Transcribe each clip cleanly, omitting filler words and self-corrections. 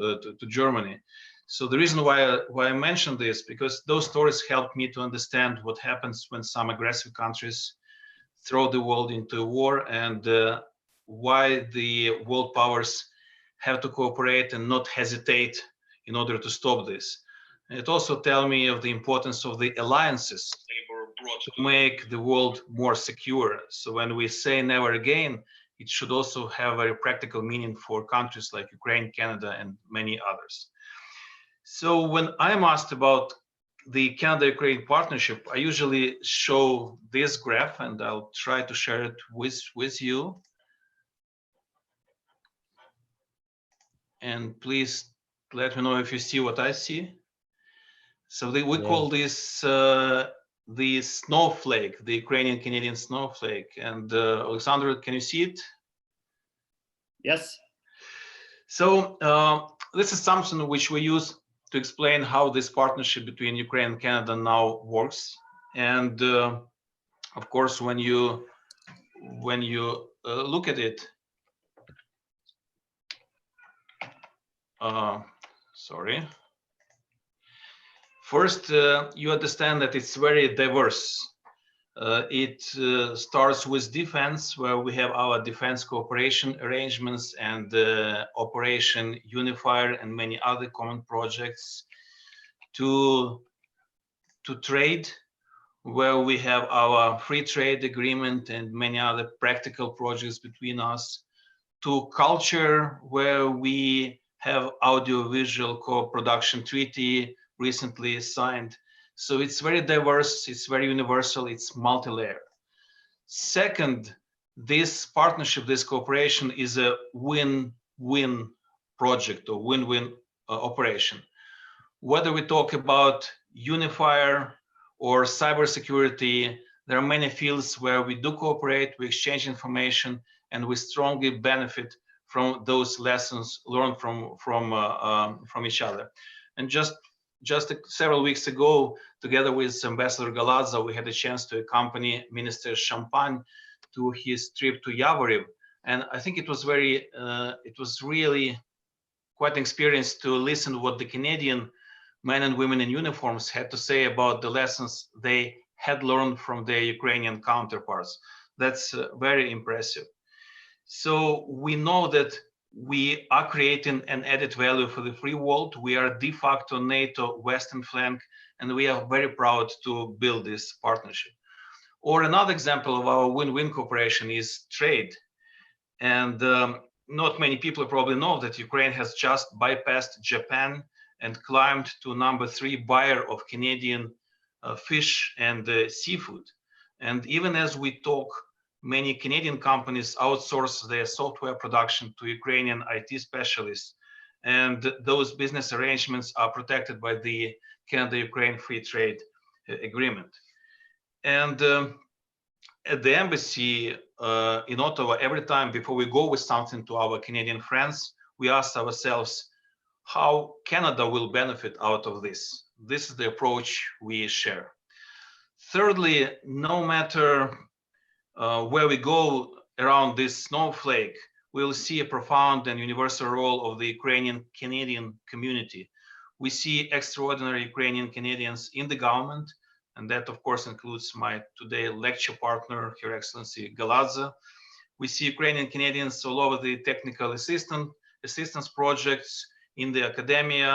to Germany. So the reason why I mentioned this, because those stories helped me to understand what happens when some aggressive countries throw the world into a war, and why the world powers have to cooperate and not hesitate in order to stop this. And it also tells me of the importance of the alliances to make the world more secure. So when we say never again, it should also have a very practical meaning for countries like Ukraine, Canada, and many others. So when I'm asked about the Canada-Ukraine partnership, I usually show this graph, and I'll try to share it with you. And please let me know if you see what I see. So we call this the snowflake, the Ukrainian-Canadian snowflake. And Alexander, can you see it? Yes. So this is something which we use to explain how this partnership between Ukraine and Canada now works. And of course, when you look at it, sorry. First, you understand that it's very diverse. It starts with defense, where we have our defense cooperation arrangements and Operation Unifier and many other common projects, to trade, where we have our free trade agreement and many other practical projects between us, to culture, where we have audiovisual co-production treaty recently signed. So it's very diverse, it's very universal, it's multi-layer. Second, this partnership, this cooperation is a win-win project or win-win operation. Whether we talk about unifier or cybersecurity, there are many fields where we do cooperate, we exchange information, and we strongly benefit from those lessons learned from each other. And just several weeks ago, together with Ambassador Galadza, we had a chance to accompany Minister Champagne to his trip to Yavoriv. And I think it was really quite an experience to listen to what the Canadian men and women in uniforms had to say about the lessons they had learned from their Ukrainian counterparts. That's very impressive. So we know that we are creating an added value for the free world. We are de facto NATO Western flank, and we are very proud to build this partnership. Or another example of our win-win cooperation is trade. And not many people probably know that Ukraine has just bypassed Japan and climbed to #3 buyer of Canadian fish and seafood. And even as we talk, many Canadian companies outsource their software production to Ukrainian IT specialists. And those business arrangements are protected by the Canada-Ukraine Free Trade Agreement. And at the embassy in Ottawa, every time before we go with something to our Canadian friends, we ask ourselves how Canada will benefit out of this. This is the approach we share. Thirdly, no matter where we go around this snowflake, we'll see a profound and universal role of the Ukrainian-Canadian community. We see extraordinary Ukrainian Canadians in the government, and that of course includes my today lecture partner, Her Excellency Galadza. We see Ukrainian Canadians all over the technical assistance projects, in the academia,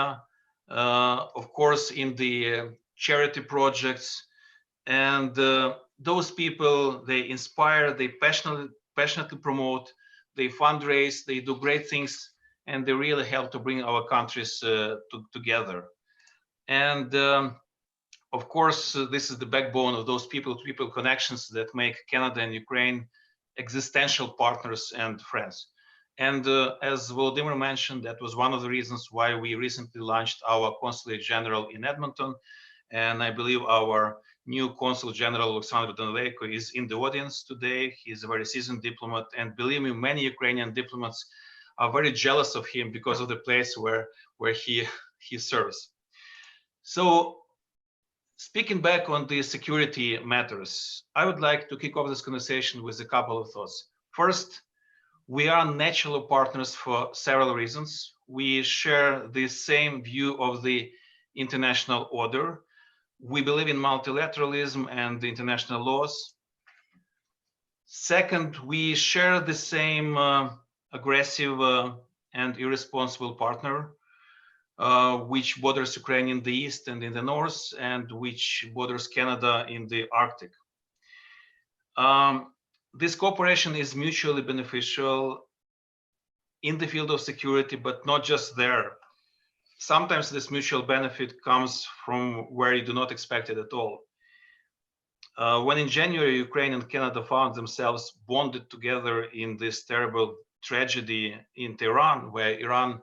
of course in the charity projects. And those people, they inspire, they passionately promote, they fundraise, they do great things, and they really help to bring our countries together. And of course, this is the backbone of those people-to-people connections that make Canada and Ukraine existential partners and friends. And as Volodymyr mentioned, that was one of the reasons why we recently launched our Consulate General in Edmonton. And I believe our new Consul General, Alexander Danileyko, is in the audience today. He's a very seasoned diplomat. And believe me, many Ukrainian diplomats are very jealous of him because of the place where he serves. So speaking back on the security matters, I would like to kick off this conversation with a couple of thoughts. First, We are natural partners for several reasons. We share the same view of the international order. We believe in multilateralism and the international laws. Second, we share the same aggressive and irresponsible partner, which borders Ukraine in the east and in the north, and which borders Canada in the Arctic. This cooperation is mutually beneficial in the field of security, but not just there. Sometimes this mutual benefit comes from where you do not expect it at all. When in January, Ukraine and Canada found themselves bonded together in this terrible tragedy in Tehran, where Iran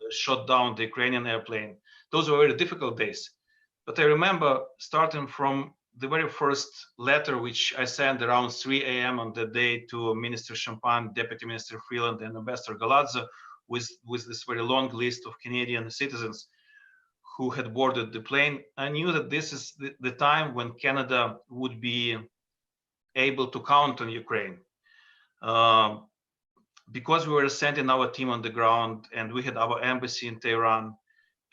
shot down the Ukrainian airplane, those were very difficult days. But I remember starting from the very first letter, which I sent around 3 a.m. on the day to Minister Champagne, Deputy Minister Freeland, and Ambassador Galadza, with this very long list of Canadian citizens who had boarded the plane. I knew that this is the time when Canada would be able to count on Ukraine. Because we were sending our team on the ground and we had our embassy in Tehran,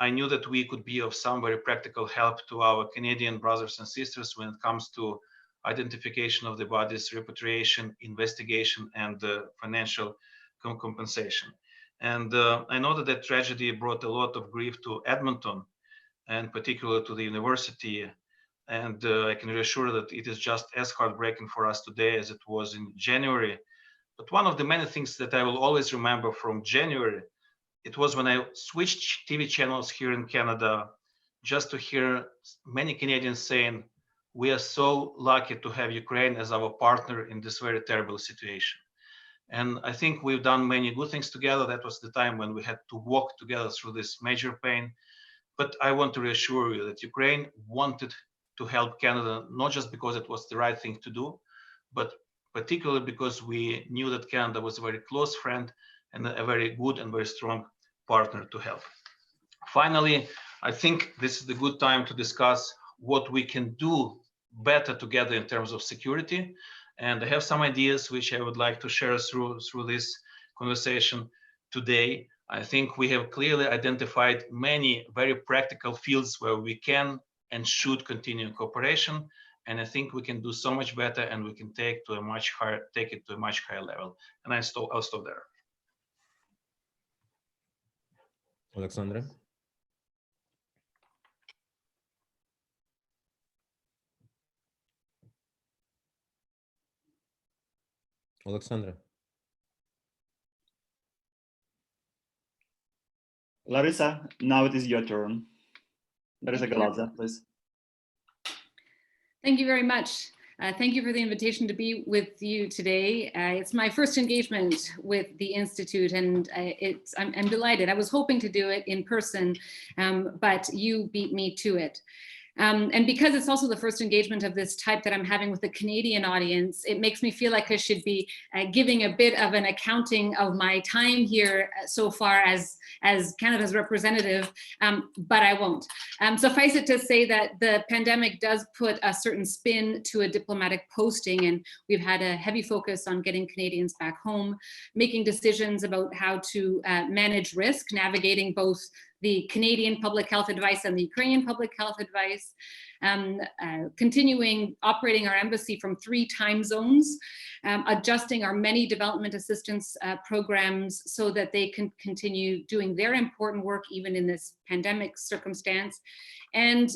I knew that we could be of some very practical help to our Canadian brothers and sisters when it comes to identification of the bodies, repatriation, investigation, and financial compensation. And I know that that tragedy brought a lot of grief to Edmonton, and particularly to the university. And I can reassure that it is just as heartbreaking for us today as it was in January. But one of the many things that I will always remember from January, it was when I switched TV channels here in Canada, just to hear many Canadians saying, we are so lucky to have Ukraine as our partner in this very terrible situation. And I think we've done many good things together. That was the time when we had to walk together through this major pain. But I want to reassure you that Ukraine wanted to help Canada, not just because it was the right thing to do, but particularly because we knew that Canada was a very close friend and a very good and very strong partner to help. Finally, I think this is the good time to discuss what we can do better together in terms of security. And I have some ideas which I would like to share through this conversation today. I think we have clearly identified many very practical fields where we can and should continue cooperation. And I think we can do so much better, and we can take it to a much higher level. And I'll stop there. Alexandra. Alexandra. Larisa, now it is your turn. Larisa Galadza, please. Thank you very much. Thank you for the invitation to be with you today. It's my first engagement with the Institute, and I'm delighted. I was hoping to do it in person, but you beat me to it. And because it's also the first engagement of this type that I'm having with the Canadian audience, it makes me feel like I should be giving a bit of an accounting of my time here so far as Canada's representative, but I won't. Suffice it to say that the pandemic does put a certain spin to a diplomatic posting, and we've had a heavy focus on getting Canadians back home, making decisions about how to manage risk, navigating both the Canadian public health advice and the Ukrainian public health advice, continuing operating our embassy from 3 time zones, adjusting our many development assistance programs so that they can continue doing their important work even in this pandemic circumstance, and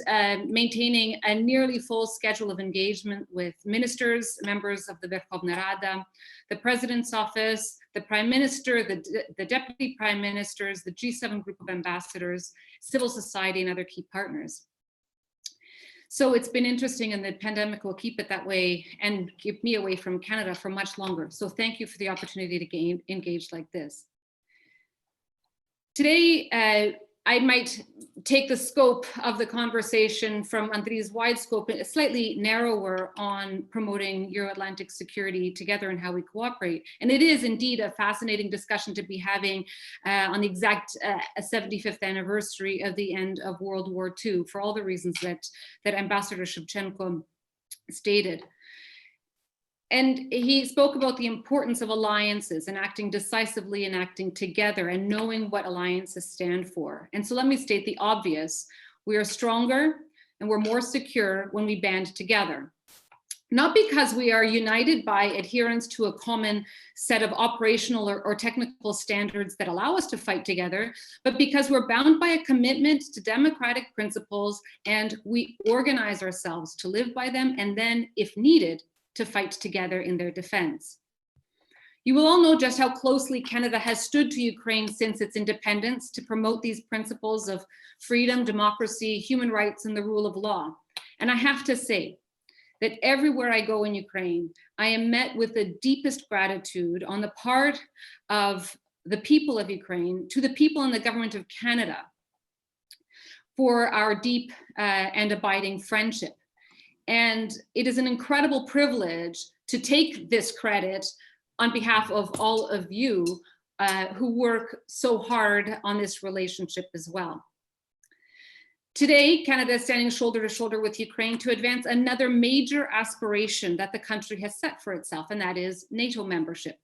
maintaining a nearly full schedule of engagement with ministers, members of the Verkhovna Rada, the President's Office, the Prime Minister, the Deputy Prime Ministers, the G7 group of ambassadors, civil society, and other key partners. So it's been interesting, and the pandemic will keep it that way and keep me away from Canada for much longer. So thank you for the opportunity to engage like this. Today, I might take the scope of the conversation from Andriy's wide scope, slightly narrower on promoting Euro-Atlantic security together and how we cooperate. And it is indeed a fascinating discussion to be having on the exact 75th anniversary of the end of World War II, for all the reasons that Ambassador Shevchenko stated. And he spoke about the importance of alliances and acting decisively and acting together and knowing what alliances stand for. And so let me state the obvious. We are stronger and we're more secure when we band together. Not because we are united by adherence to a common set of operational or technical standards that allow us to fight together, but because we're bound by a commitment to democratic principles and we organize ourselves to live by them and then, if needed, to fight together in their defense. You will all know just how closely Canada has stood to Ukraine since its independence to promote these principles of freedom, democracy, human rights, and the rule of law. And I have to say that everywhere I go in Ukraine, I am met with the deepest gratitude on the part of the people of Ukraine to the people in the government of Canada for our deep and abiding friendship. And it is an incredible privilege to take this credit on behalf of all of you who work so hard on this relationship as well. Today, Canada is standing shoulder to shoulder with Ukraine to advance another major aspiration that the country has set for itself, and that is NATO membership.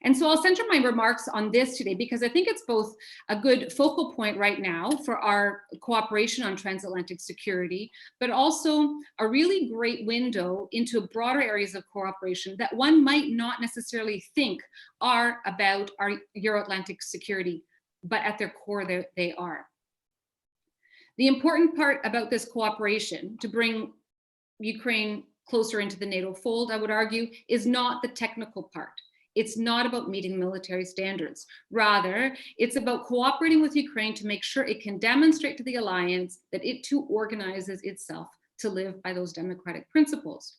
And so I'll center my remarks on this today because I think it's both a good focal point right now for our cooperation on transatlantic security, but also a really great window into broader areas of cooperation that one might not necessarily think are about our Euro-Atlantic security, but at their core they are. The important part about this cooperation to bring Ukraine closer into the NATO fold, I would argue, is not the technical part. It's not about meeting military standards. Rather, it's about cooperating with Ukraine to make sure it can demonstrate to the alliance that it too organizes itself to live by those democratic principles.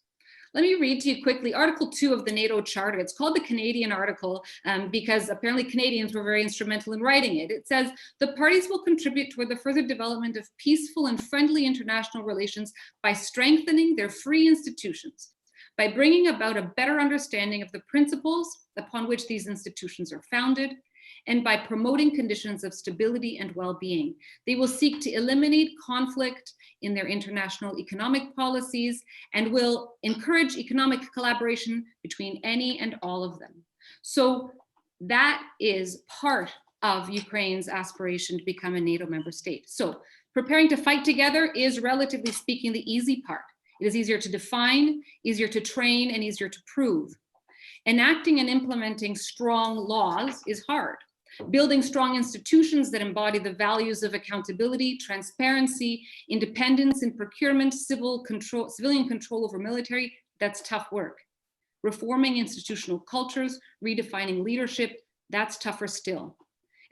Let me read to you quickly Article 2 of the NATO Charter. It's called the Canadian Article because apparently Canadians were very instrumental in writing it. It says, the parties will contribute toward the further development of peaceful and friendly international relations by strengthening their free institutions, by bringing about a better understanding of the principles upon which these institutions are founded, and by promoting conditions of stability and well-being. They will seek to eliminate conflict in their international economic policies and will encourage economic collaboration between any and all of them. So that is part of Ukraine's aspiration to become a NATO member state. So preparing to fight together is, relatively speaking, the easy part. It is easier to define, easier to train, and easier to prove. Enacting and implementing strong laws is hard. Building strong institutions that embody the values of accountability, transparency, independence in procurement, civilian control over military, that's tough work. Reforming institutional cultures, redefining leadership, that's tougher still.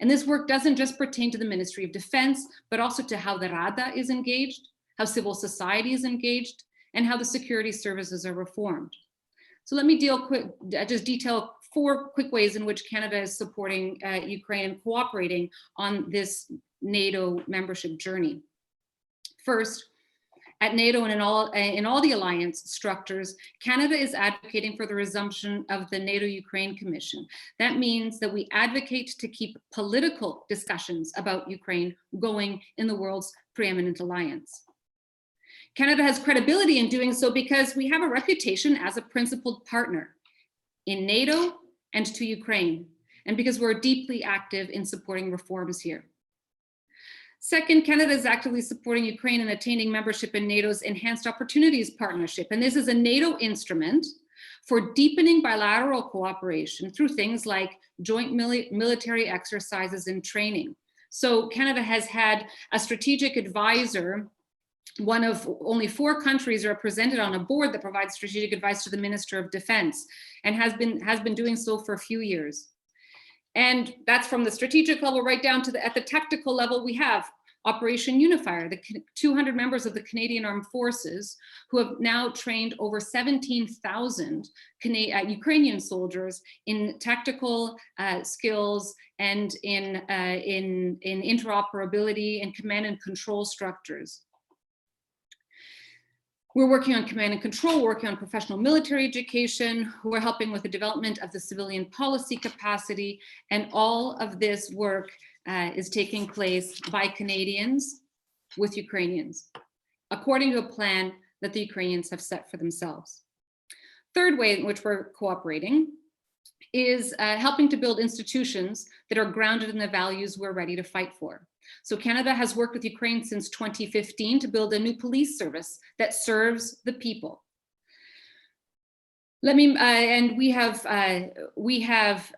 And this work doesn't just pertain to the Ministry of Defense, but also to how the Rada is engaged, how civil society is engaged, and how the security services are reformed. So let me just detail 4 quick ways in which Canada is supporting Ukraine and cooperating on this NATO membership journey. First, at NATO and in all the alliance structures, Canada is advocating for the resumption of the NATO-Ukraine Commission. That means that we advocate to keep political discussions about Ukraine going in the world's preeminent alliance. Canada has credibility in doing so because we have a reputation as a principled partner in NATO and to Ukraine, and because we're deeply active in supporting reforms here. Second, Canada is actively supporting Ukraine in attaining membership in NATO's Enhanced Opportunities Partnership, and this is a NATO instrument for deepening bilateral cooperation through things like joint military exercises and training. So Canada has had a strategic advisor, one of only 4 countries represented on a board that provides strategic advice to the Minister of Defense, and has been doing so for a few years. And that's from the strategic level right down to at the tactical level. We have Operation Unifier, the 200 members of the Canadian Armed Forces who have now trained over 17,000 Ukrainian soldiers in tactical skills and in interoperability and command and control structures. We're working on command and control, working on professional military education. We're helping with the development of the civilian policy capacity. And all of this work is taking place by Canadians with Ukrainians, according to a plan that the Ukrainians have set for themselves. Third way in which we're cooperating is helping to build institutions that are grounded in the values we're ready to fight for. So Canada has worked with Ukraine since 2015 to build a new police service that serves the people. And we have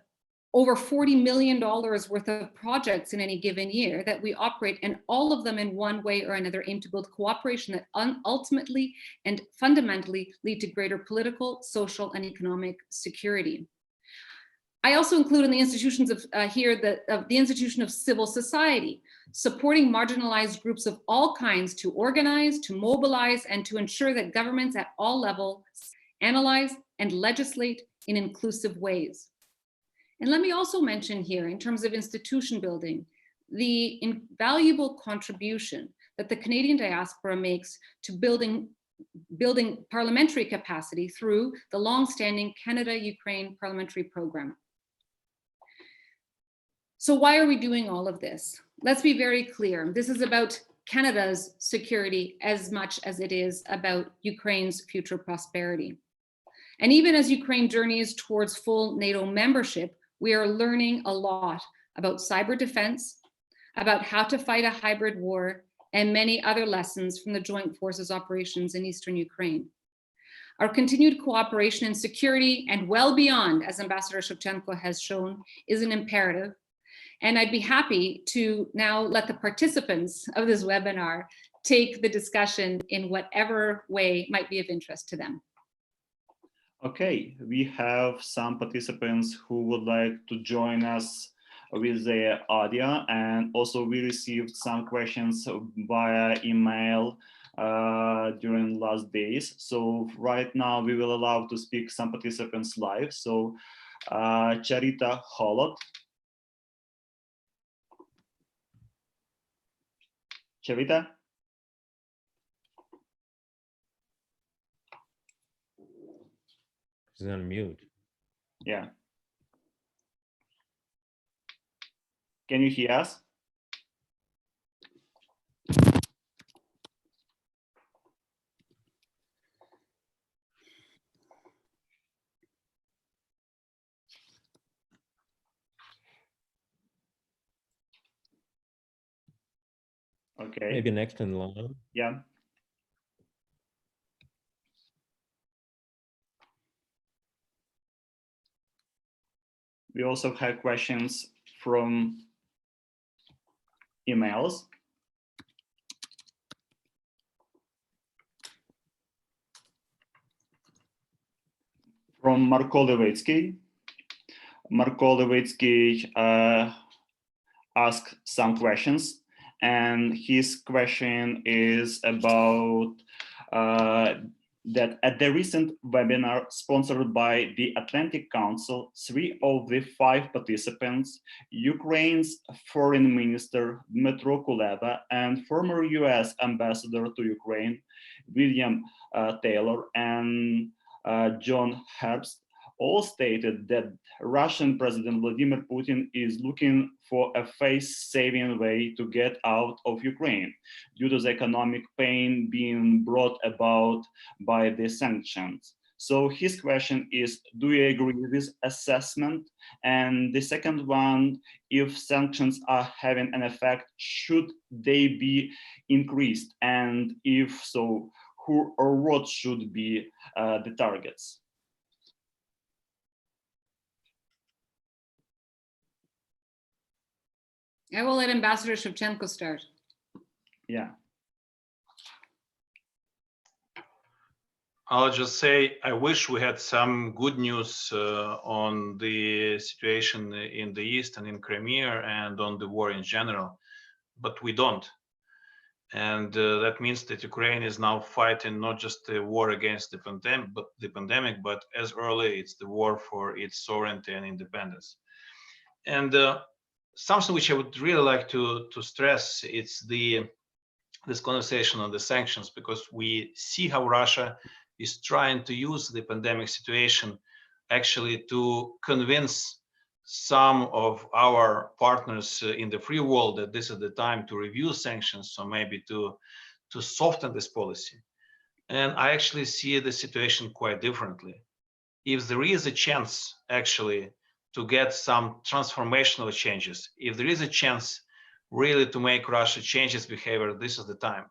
over $40 million worth of projects in any given year that we operate, and all of them in one way or another aim to build cooperation that ultimately and fundamentally lead to greater political, social, and economic security. I also include in the institutions of the institution of civil society, supporting marginalized groups of all kinds to organize, to mobilize, and to ensure that governments at all levels analyze and legislate in inclusive ways. And let me also mention here, in terms of institution building, the invaluable contribution that the Canadian diaspora makes to building parliamentary capacity through the long-standing Canada-Ukraine Parliamentary Program. So why are we doing all of this? Let's be very clear. This is about Canada's security as much as it is about Ukraine's future prosperity. And even as Ukraine journeys towards full NATO membership, we are learning a lot about cyber defense, about how to fight a hybrid war, and many other lessons from the joint forces operations in Eastern Ukraine. Our continued cooperation in security and well beyond, as Ambassador Shevchenko has shown, is an imperative. And I'd be happy to now let the participants of this webinar take the discussion in whatever way might be of interest to them. Okay, we have some participants who would like to join us with their audio, and also we received some questions via email during last days. So right now we will allow to speak some participants live. So Charita Holod. Charita? She's on mute. Yeah. Can you hear us? Okay. Maybe next in line. Yeah. We also have questions from emails. From Marko Levitsky. Marko Levitsky asked some questions, and his question is about that at the recent webinar sponsored by the Atlantic Council, 3 of the 5 participants, Ukraine's Foreign Minister Dmytro Kuleba and former US Ambassador to Ukraine, William Taylor and John Herbst, all stated that Russian President Vladimir Putin is looking for a face-saving way to get out of Ukraine due to the economic pain being brought about by the sanctions. So his question is, do you agree with this assessment? And the second one, if sanctions are having an effect, should they be increased? And if so, who or what should be the targets? I will let Ambassador Shevchenko start. Yeah. I'll just say, I wish we had some good news on the situation in the East and in Crimea and on the war in general, but we don't. And that means that Ukraine is now fighting not just the war against the pandemic, but as early, it's the war for its sovereignty and independence. And something which I would really like to stress, it's this conversation on the sanctions, because we see how Russia is trying to use the pandemic situation actually to convince some of our partners in the free world that this is the time to review sanctions, so maybe to soften this policy. And I actually see the situation quite differently. if there is a chance actually to get some transformational changes, if there is a chance really to make Russia change its behavior, this is the time.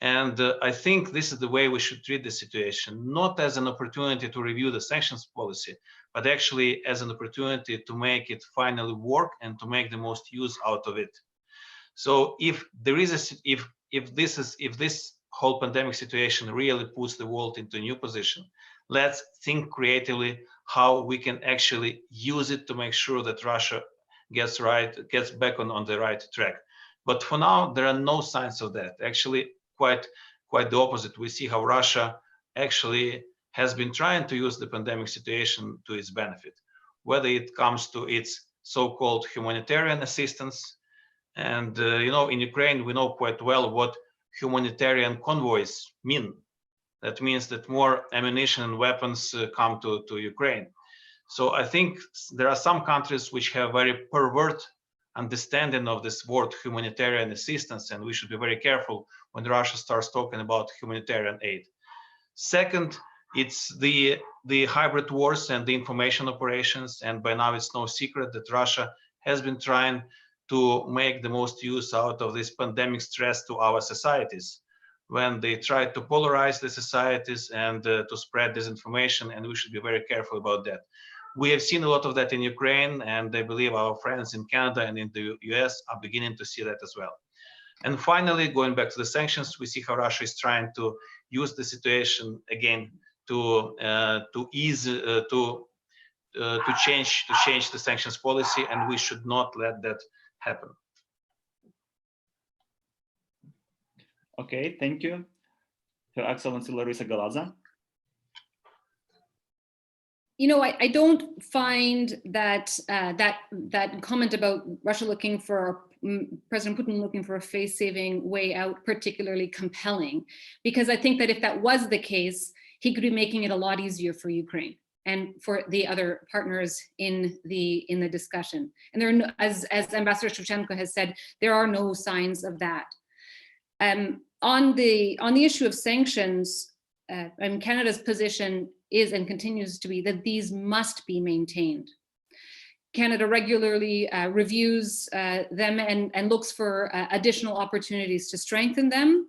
And I think this is the way we should treat the situation, not as an opportunity to review the sanctions policy, but actually as an opportunity to make it finally work and to make the most use out of it. So if there is if this whole pandemic situation really puts the world into a new position, let's think creatively how we can actually use it to make sure that Russia gets back on the right track. But for now, there are no signs of that. Actually, quite the opposite. We see how Russia actually has been trying to use the pandemic situation to its benefit, whether it comes to its so-called humanitarian assistance. And in Ukraine, we know quite well what humanitarian convoys mean. That means that more ammunition and weapons come to Ukraine. So I think there are some countries which have very pervert understanding of this word humanitarian assistance, and we should be very careful when Russia starts talking about humanitarian aid. Second, it's the hybrid wars and the information operations, and by now it's no secret that Russia has been trying to make the most use out of this pandemic stress to our societies, when they try to polarize the societies and to spread disinformation, and we should be very careful about that. We have seen a lot of that in Ukraine, and I believe our friends in Canada and in the US are beginning to see that as well. And finally, going back to the sanctions, we see how Russia is trying to use the situation again to change the sanctions policy, and we should not let that happen. Okay, thank you. Her Excellency Larisa Galadza. I don't find that that comment about Russia looking for President Putin looking for a face-saving way out particularly compelling, because I think that if that was the case, he could be making it a lot easier for Ukraine and for the other partners in the discussion. And there are no, as Ambassador Shevchenko has said, there are no signs of that. On the issue of sanctions, Canada's position is and continues to be that these must be maintained. Canada regularly reviews them and looks for additional opportunities to strengthen them.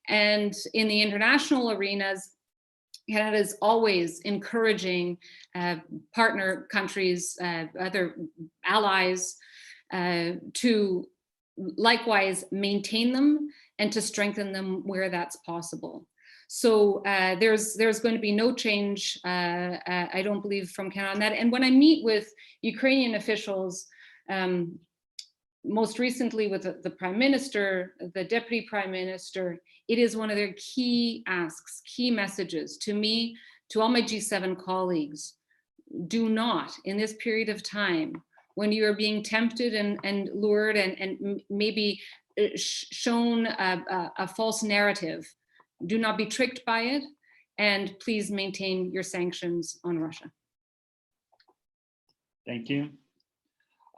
And in the international arenas, Canada is always encouraging partner countries, other allies, to likewise maintain them and to strengthen them where that's possible. So there's going to be no change, I don't believe, from Canada on that. And when I meet with Ukrainian officials, most recently with the Prime Minister, the Deputy Prime Minister, it is one of their key asks, key messages to me, to all my G7 colleagues: do not, in this period of time, when you are being tempted and lured and maybe shown a false narrative, do not be tricked by it, and please maintain your sanctions on Russia. Thank you.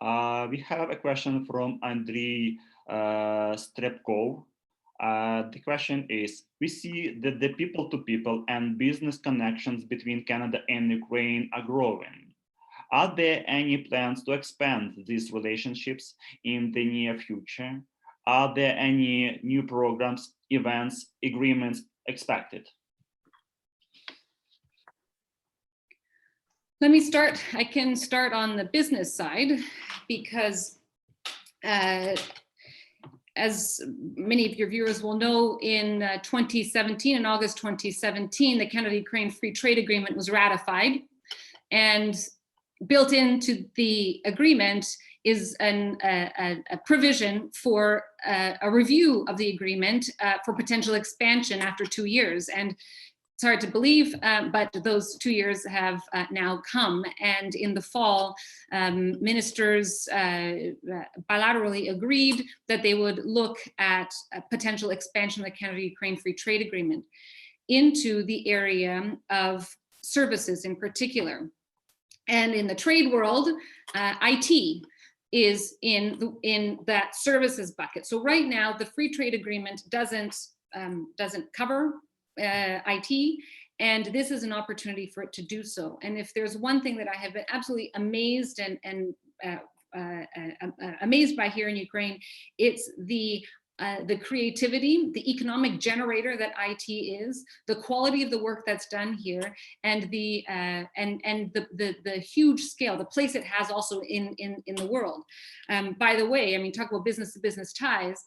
We have a question from Andriy Strepkov. The question is, we see that the people-to-people and business connections between Canada and Ukraine are growing. Are there any plans to expand these relationships in the near future? Are there any new programs, events, agreements expected? Let me start. I can start on the business side, because as many of your viewers will know, in 2017, in August 2017, the Canada-Ukraine Free Trade Agreement was ratified, and built into the agreement is a provision for a review of the agreement for potential expansion after 2 years. And it's hard to believe, but those 2 years have now come. And in the fall, ministers bilaterally agreed that they would look at a potential expansion of the Canada-Ukraine Free Trade Agreement into the area of services in particular. And in the trade world, IT is in that services bucket. So right now, the free trade agreement doesn't cover IT, And this is an opportunity for it to do so. And if there's one thing that I have been absolutely amazed amazed by here in Ukraine, it's the creativity, the economic generator that IT is, the quality of the work that's done here, and the huge scale, the place it has also in the world. By the way, I mean, talk about business-to-business ties.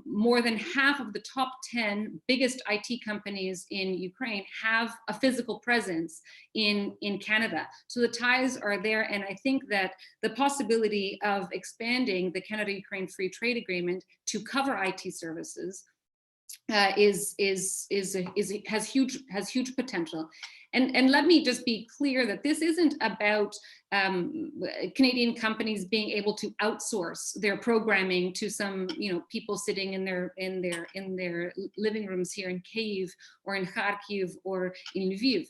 More than half of the top 10 biggest IT companies in Ukraine have a physical presence in Canada. So the ties are there. And I think that the possibility of expanding the Canada-Ukraine Free Trade Agreement to cover IT services has huge potential. And let me just be clear that this isn't about Canadian companies being able to outsource their programming to some, people sitting in their living rooms here in Kyiv or in Kharkiv or in Lviv.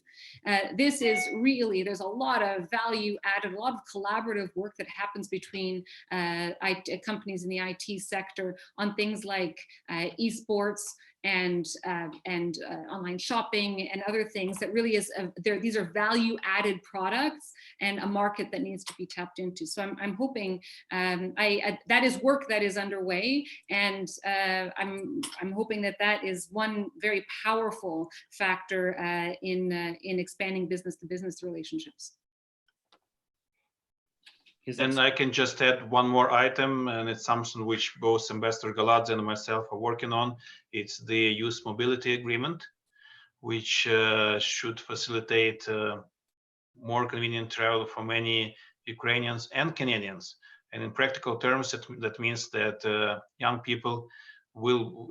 This is really, there's a lot of value added, a lot of collaborative work that happens between companies in the IT sector on things like esports and online shopping and other things that really is, these are value added products and a market that needs to be tapped into. So I'm hoping that is work that is underway, and I'm hoping that is one very powerful factor in expanding business-to-business relationships. And I can just add one more item, and it's something which both Ambassador Galadza and myself are working on. It's the Youth Mobility Agreement, which should facilitate more convenient travel for many Ukrainians and Canadians. And in practical terms, that means that young people will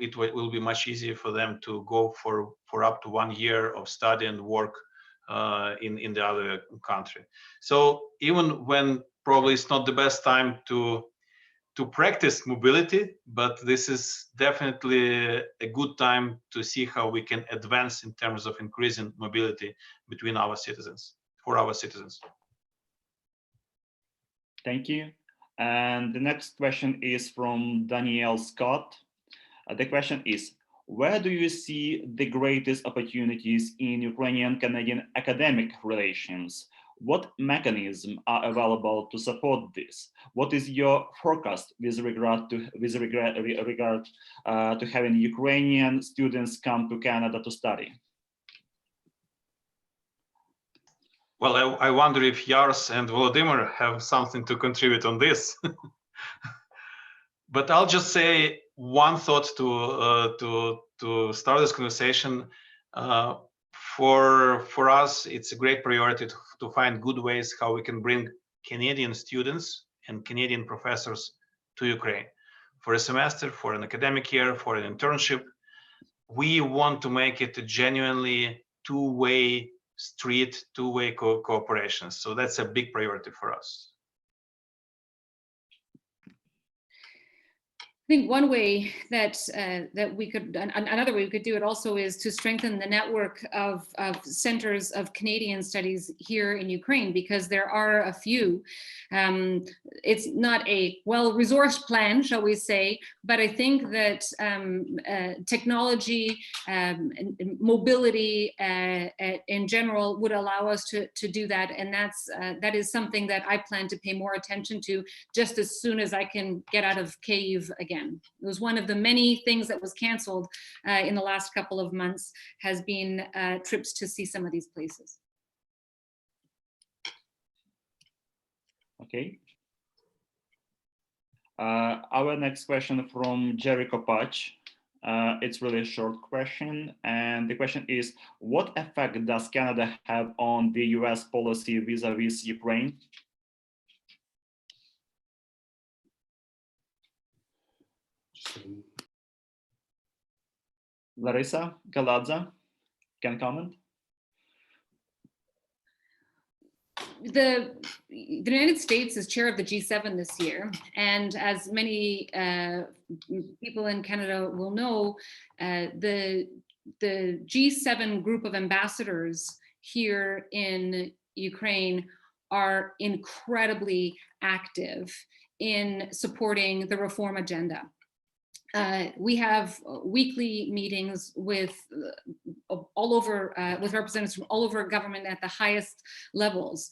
be much easier for them to go for up to 1 year of study and work in the other country. So even when probably it's not the best time to practice mobility, but this is definitely a good time to see how we can advance in terms of increasing mobility between our citizens, for our citizens. Thank you. And the next question is from Danielle Scott. The question is, where do you see the greatest opportunities in Ukrainian-Canadian academic relations? What mechanisms are available to support this? What is your forecast with regard to having Ukrainian students come to Canada to study? Well, I wonder if Yars and Volodymyr have something to contribute on this. But I'll just say one thought to start this conversation. For us, it's a great priority to find good ways how we can bring Canadian students and Canadian professors to Ukraine for a semester, for an academic year, for an internship. We want to make it a genuinely two-way street, two-way cooperation. So that's a big priority for us. I think one way that another way we could do it also is to strengthen the network of centers of Canadian studies here in Ukraine, because there are a few. It's not a well-resourced plan, shall we say, but I think that technology and mobility in general would allow us to do that, and that is something that I plan to pay more attention to just as soon as I can get out of Kyiv again. It was one of the many things that was canceled in the last couple of months, has been trips to see some of these places. Okay. Our next question from Jerry Kopach. It's really a short question. And the question is, what effect does Canada have on the US policy vis-a-vis Ukraine? Larisa, Galadza, can comment? The United States is chair of the G7 this year, and as many people in Canada will know, the G7 group of ambassadors here in Ukraine are incredibly active in supporting the reform agenda. we have weekly meetings with all over, with representatives from all over government at the highest levels.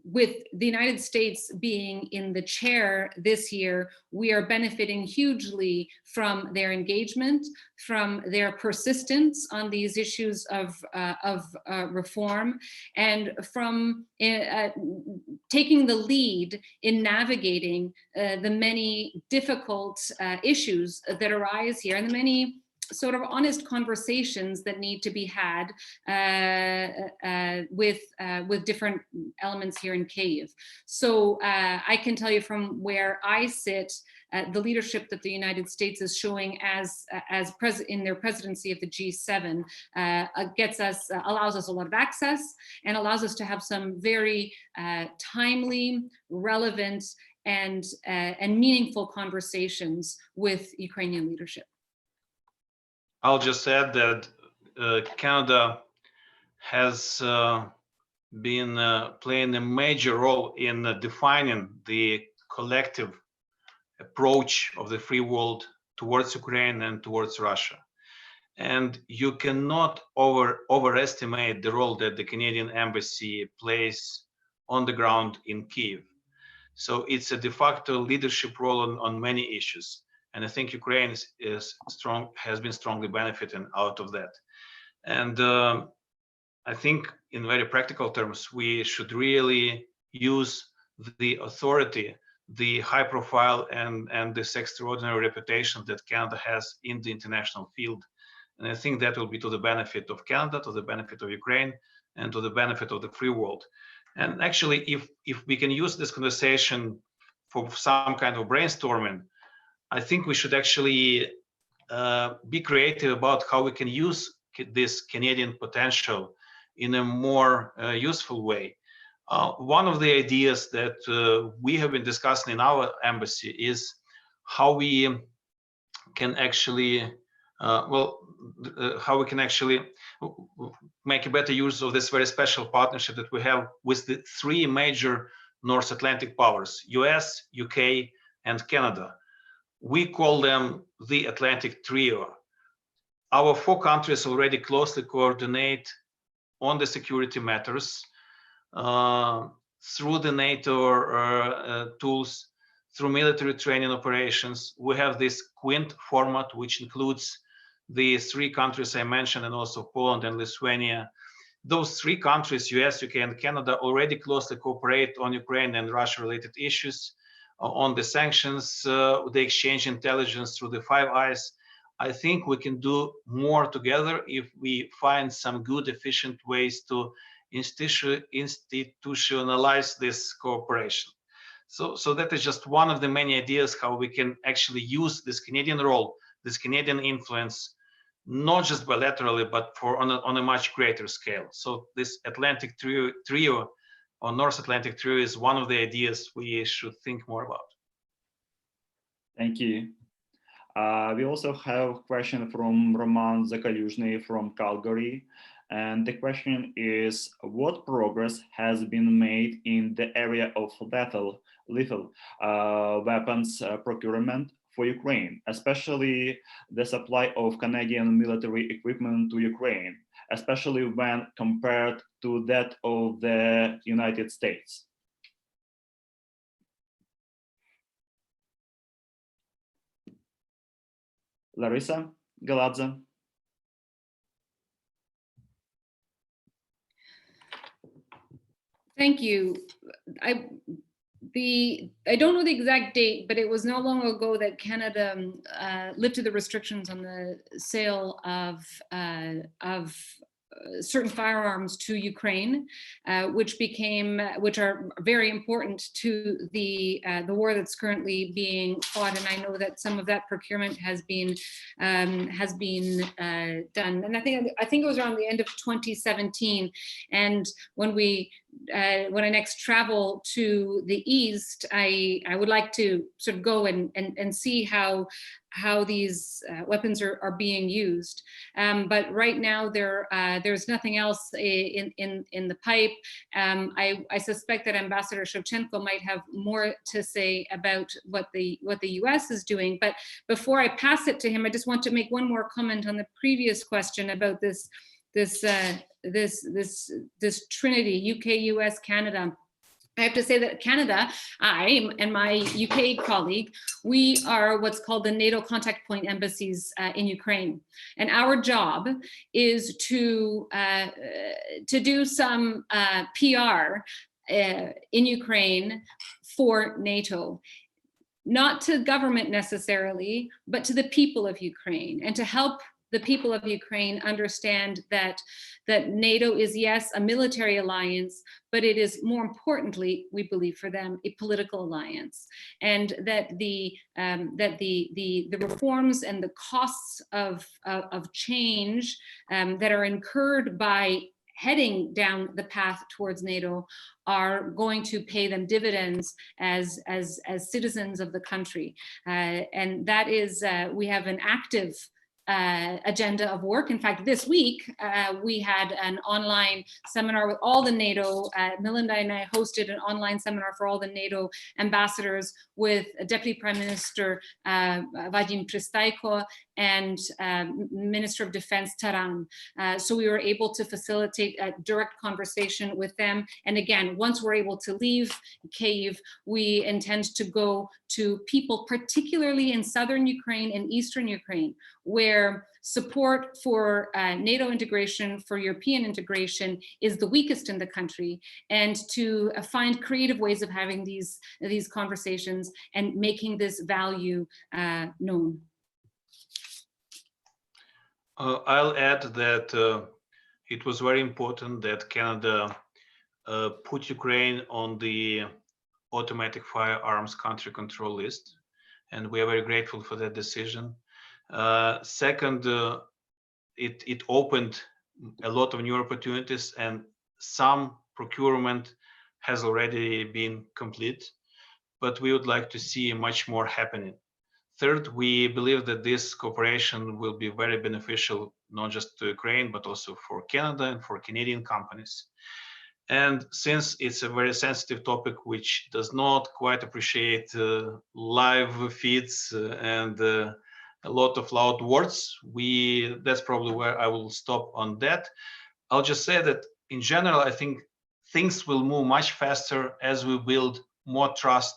With the United States being in the chair this year, we are benefiting hugely from their engagement, from their persistence on these issues of reform, and from taking the lead in navigating the many difficult issues that arise here, and the many sort of honest conversations that need to be had with different elements here in Kyiv. So I can tell you from where I sit, the leadership that the United States is showing in their presidency of the G7 allows us a lot of access and allows us to have some very timely, relevant, and meaningful conversations with Ukrainian leadership. I'll just add that Canada has been playing a major role in defining the collective approach of the free world towards Ukraine and towards Russia. And you cannot overestimate the role that the Canadian embassy plays on the ground in Kyiv. So it's a de facto leadership role on many issues. And I think Ukraine has been strongly benefiting out of that. And I think in very practical terms, we should really use the authority, the high profile and this extraordinary reputation that Canada has in the international field. And I think that will be to the benefit of Canada, to the benefit of Ukraine, and to the benefit of the free world. And actually, if we can use this conversation for some kind of brainstorming, I think we should actually be creative about how we can use this Canadian potential in a more useful way. One of the ideas that we have been discussing in our embassy is how we can actually, make a better use of this very special partnership that we have with the three major North Atlantic powers, US, UK, and Canada. We call them the Atlantic Trio. Our four countries already closely coordinate on the security matters through the NATO tools, through military training operations. We have this Quint format, which includes the three countries I mentioned, and also Poland and Lithuania. Those three countries, US, UK, and Canada, already closely cooperate on Ukraine and Russia-related issues, on the sanctions, the exchange intelligence through the Five Eyes. I think we can do more together if we find some good, efficient ways to institutionalize this cooperation. So that is just one of the many ideas how we can actually use this Canadian role, this Canadian influence, not just bilaterally, but on a much greater scale. So this Atlantic trio or North Atlantic trio is one of the ideas we should think more about. Thank you. We also have a question from Roman Zakalyuzny from Calgary. And the question is, what progress has been made in the area of lethal weapons procurement for Ukraine, especially the supply of Canadian military equipment to Ukraine, especially when compared to that of the United States? Larisa, Galadza. Thank you. I don't know the exact date, but it was not long ago that Canada lifted the restrictions on the sale of certain firearms to Ukraine, which are very important to the war that's currently being fought. And I know that some of that procurement has been done. And I think it was around the end of 2017. And when we when I next travel to the East, I would like to sort of go and see how these weapons are being used. But right now there's nothing else in the pipe. I suspect that Ambassador Shevchenko might have more to say about what the US is doing. But before I pass it to him, I just want to make one more comment on the previous question about this trinity, UK, US, Canada. I have to say that Canada, I and my UK colleague, we are what's called the NATO contact point embassies in Ukraine. And our job is to do some PR in Ukraine for NATO. Not to government necessarily, but to the people of Ukraine, and to help the people of Ukraine understand that NATO is, yes, a military alliance, but it is more importantly, we believe for them, a political alliance, and that the reforms and the costs of change that are incurred by heading down the path towards NATO are going to pay them dividends as citizens of the country, and that is we have an active agenda of work. In fact, this week, we had an online seminar with all the NATO, Melinda and I hosted an online seminar for all the NATO ambassadors with Deputy Prime Minister Vadim Pristaiko and Minister of Defense Taran. So we were able to facilitate a direct conversation with them. And again, once we're able to leave Kyiv, we intend to go to people, particularly in southern Ukraine and eastern Ukraine, where support for NATO integration, for European integration is the weakest in the country, and to find creative ways of having these conversations and making this value known. I'll add that it was very important that Canada put Ukraine on the automatic firearms country control list, and we are very grateful for that decision. Second, it opened a lot of new opportunities, and some procurement has already been complete, but we would like to see much more happening. Third, we believe that this cooperation will be very beneficial, not just to Ukraine, but also for Canada and for Canadian companies. And since it's a very sensitive topic, which does not quite appreciate live feeds and a lot of loud words, that's probably where I will stop on that. I'll just say that in general, I think things will move much faster as we build more trust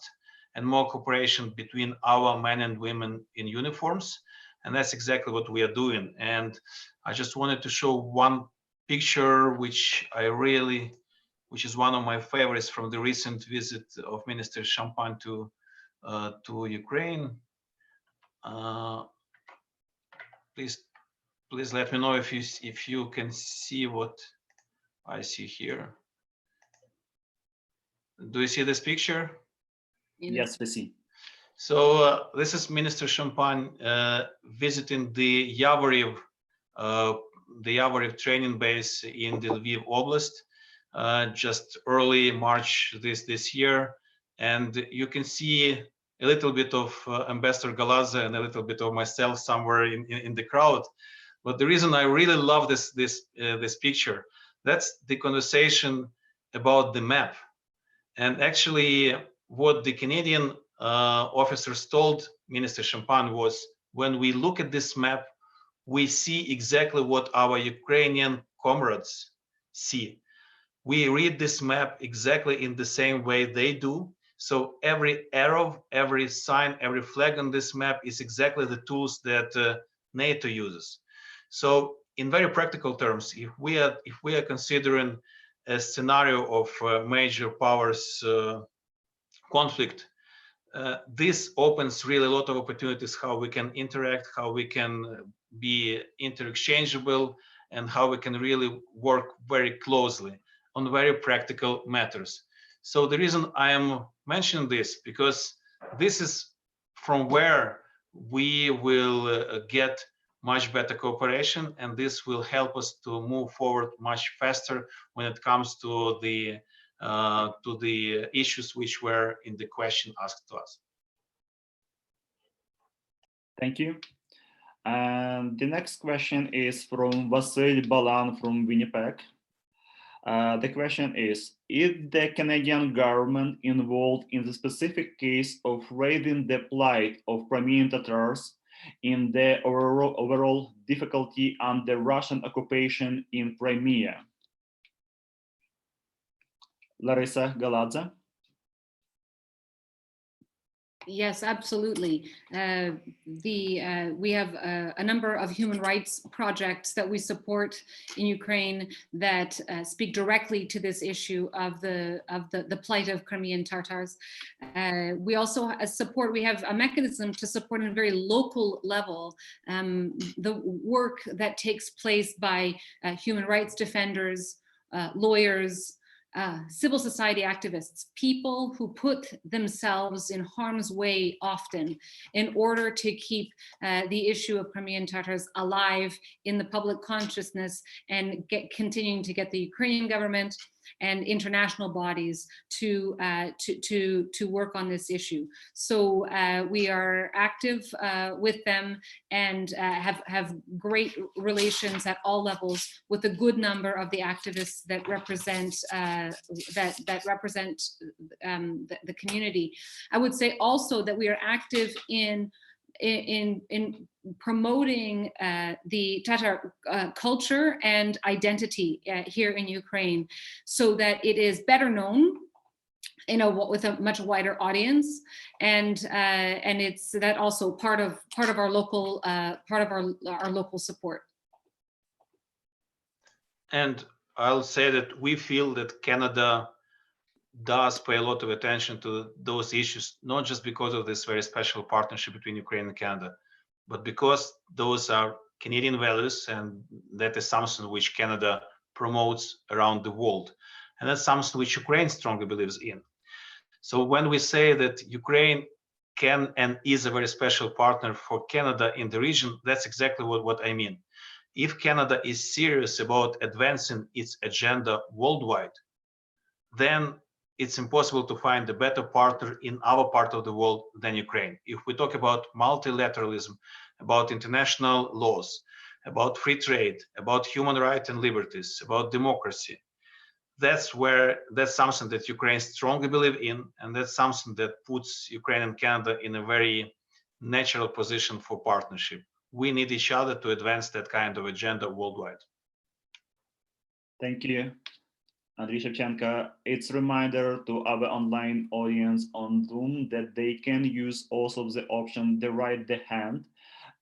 and more cooperation between our men and women in uniforms. And that's exactly what we are doing. And I just wanted to show one picture, which is one of my favorites from the recent visit of Minister Champagne to Ukraine. Please let me know if you can see what I see here. Do you see this picture? Yes, we see. So this is Minister Champagne visiting the Yavoriv training base in the Lviv Oblast, just early March this year, and you can see a little bit of Ambassador Galadza and a little bit of myself somewhere in the crowd. But the reason I really love this picture, that's the conversation about the map. And actually, what the Canadian officers told Minister Champagne was, when we look at this map, we see exactly what our Ukrainian comrades see. We read this map exactly in the same way they do. So every arrow, every sign, every flag on this map is exactly the tools that NATO uses. So in very practical terms, if we are considering a scenario of major powers conflict, this opens really a lot of opportunities, how we can interact, how we can be interchangeable, and how we can really work very closely on very practical matters. So the reason I am mentioning this, because this is from where we will get much better cooperation, and this will help us to move forward much faster when it comes to the to the issues which were in the question asked to us. Thank you. And the next question is from Vasil Balan from Winnipeg. The question is the Canadian government involved in the specific case of raising the plight of Crimean Tatars in the overall difficulty under Russian occupation in Crimea? Larisa, Galadza. Yes, absolutely. We have a number of human rights projects that we support in Ukraine that speak directly to this issue of the plight of Crimean Tatars. We also we have a mechanism to support on a very local level the work that takes place by human rights defenders, lawyers, civil society activists, people who put themselves in harm's way often in order to keep the issue of Crimean Tatars alive in the public consciousness and continuing to get the Ukrainian government and international bodies to work on this issue. So we are active with them and have great relations at all levels with a good number of the activists that represent the community. I would say also that we are active in promoting the Tatar culture and identity here in Ukraine, so that it is better known, with a much wider audience, and it's that also part of our local our local support. And I'll say that we feel that Canada does pay a lot of attention to those issues, not just because of this very special partnership between Ukraine and Canada, but because those are Canadian values, and that is something which Canada promotes around the world. And that's something which Ukraine strongly believes in. So when we say that Ukraine can and is a very special partner for Canada in the region, that's exactly what I mean. If Canada is serious about advancing its agenda worldwide, then it's impossible to find a better partner in our part of the world than Ukraine. If we talk about multilateralism, about international laws, about free trade, about human rights and liberties, about democracy, that's something that Ukraine strongly believes in, and that's something that puts Ukraine and Canada in a very natural position for partnership. We need each other to advance that kind of agenda worldwide. Thank you, Andriy Shevchenko. It's a reminder to our online audience on Zoom that they can use also the option to raise the hand.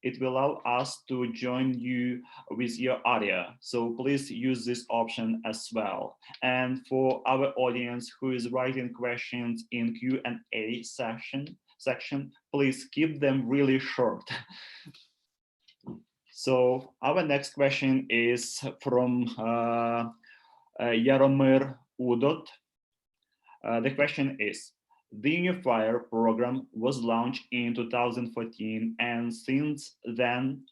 It will allow us to join you with your audio. So please use this option as well. And for our audience who is writing questions in Q&A section, please keep them really short. So our next question is from Yaromir Udot. The question is, the Unifier program was launched in 2014, and since then,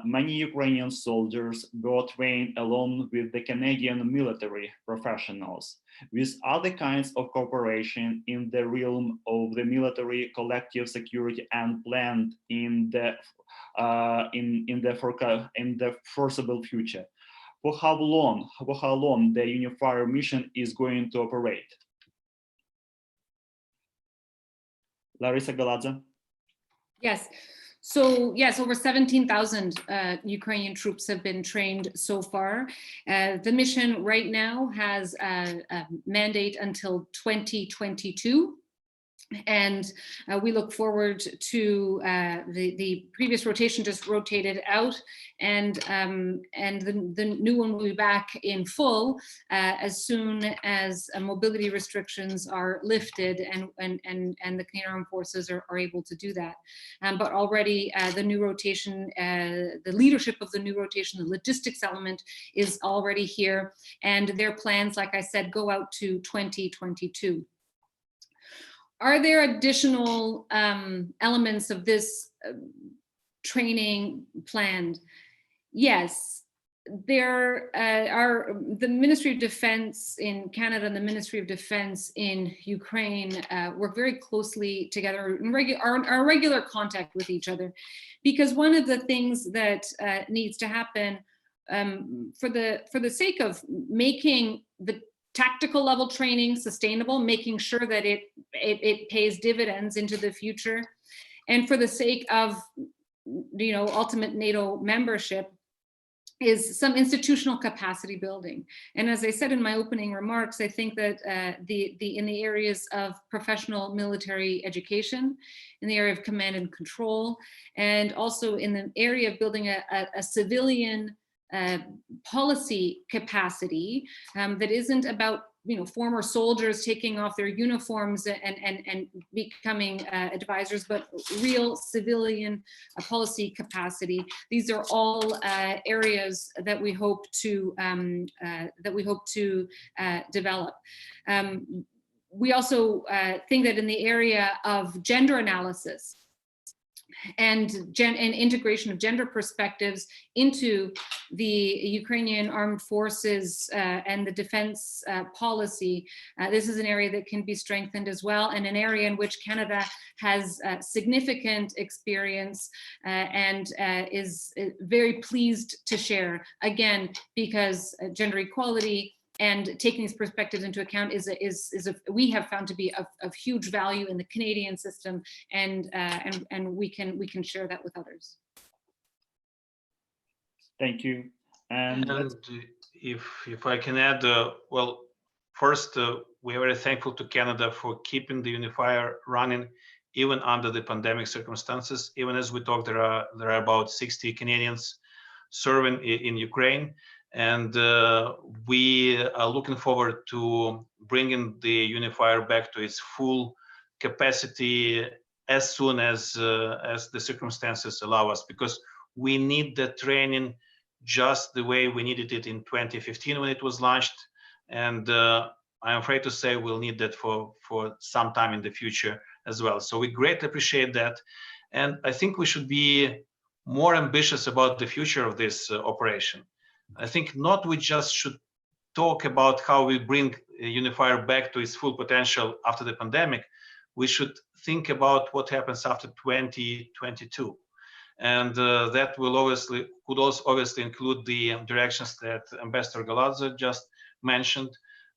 many Ukrainian soldiers were trained along with the Canadian military professionals, with other kinds of cooperation in the realm of the military collective security and planned in the foreseeable future. For how long the Unifier mission is going to operate? Larisa, Galadza. Yes. So yes, over 17,000 Ukrainian troops have been trained so far. The mission right now has a mandate until 2022. And we look forward to the previous rotation just rotated out, and the new one will be back in full as soon as mobility restrictions are lifted and the Canadian Armed Forces are able to do that. But already the new rotation, the leadership of the new rotation, the logistics element is already here, and their plans, like I said, go out to 2022. Are there additional elements of this training planned? Yes, there are the Ministry of Defense in Canada and the Ministry of Defense in Ukraine work very closely together and are regular contact with each other, because one of the things that needs to happen for the sake of making the tactical level training sustainable, making sure that it pays dividends into the future, and for the sake of ultimate NATO membership, is some institutional capacity building. And as I said in my opening remarks, I think that in the areas of professional military education, in the area of command and control, and also in the area of building a civilian policy capacity that isn't about former soldiers taking off their uniforms and becoming advisors, but real civilian policy capacity. These are all areas that we hope to develop. We also think that in the area of gender analysis and integration of gender perspectives into the Ukrainian armed forces and the defense policy. This is an area that can be strengthened as well, and an area in which Canada has significant experience and is very pleased to share, again, because gender equality and taking these perspectives into account we have found to be of huge value in the Canadian system, and we can share that with others. Thank you. And if I can add, well, first, we are very thankful to Canada for keeping the unifier running even under the pandemic circumstances. Even as we talk, there are about 60 Canadians serving in Ukraine. And we are looking forward to bringing the unifier back to its full capacity as soon as the circumstances allow us, because we need the training just the way we needed it in 2015 when it was launched. And I'm afraid to say we'll need that for some time in the future as well. So we greatly appreciate that. And I think we should be more ambitious about the future of this operation. I think not we just should talk about how we bring Unifier back to its full potential after the pandemic. We should think about what happens after 2022. And that could also obviously include the directions that Ambassador Galadza just mentioned.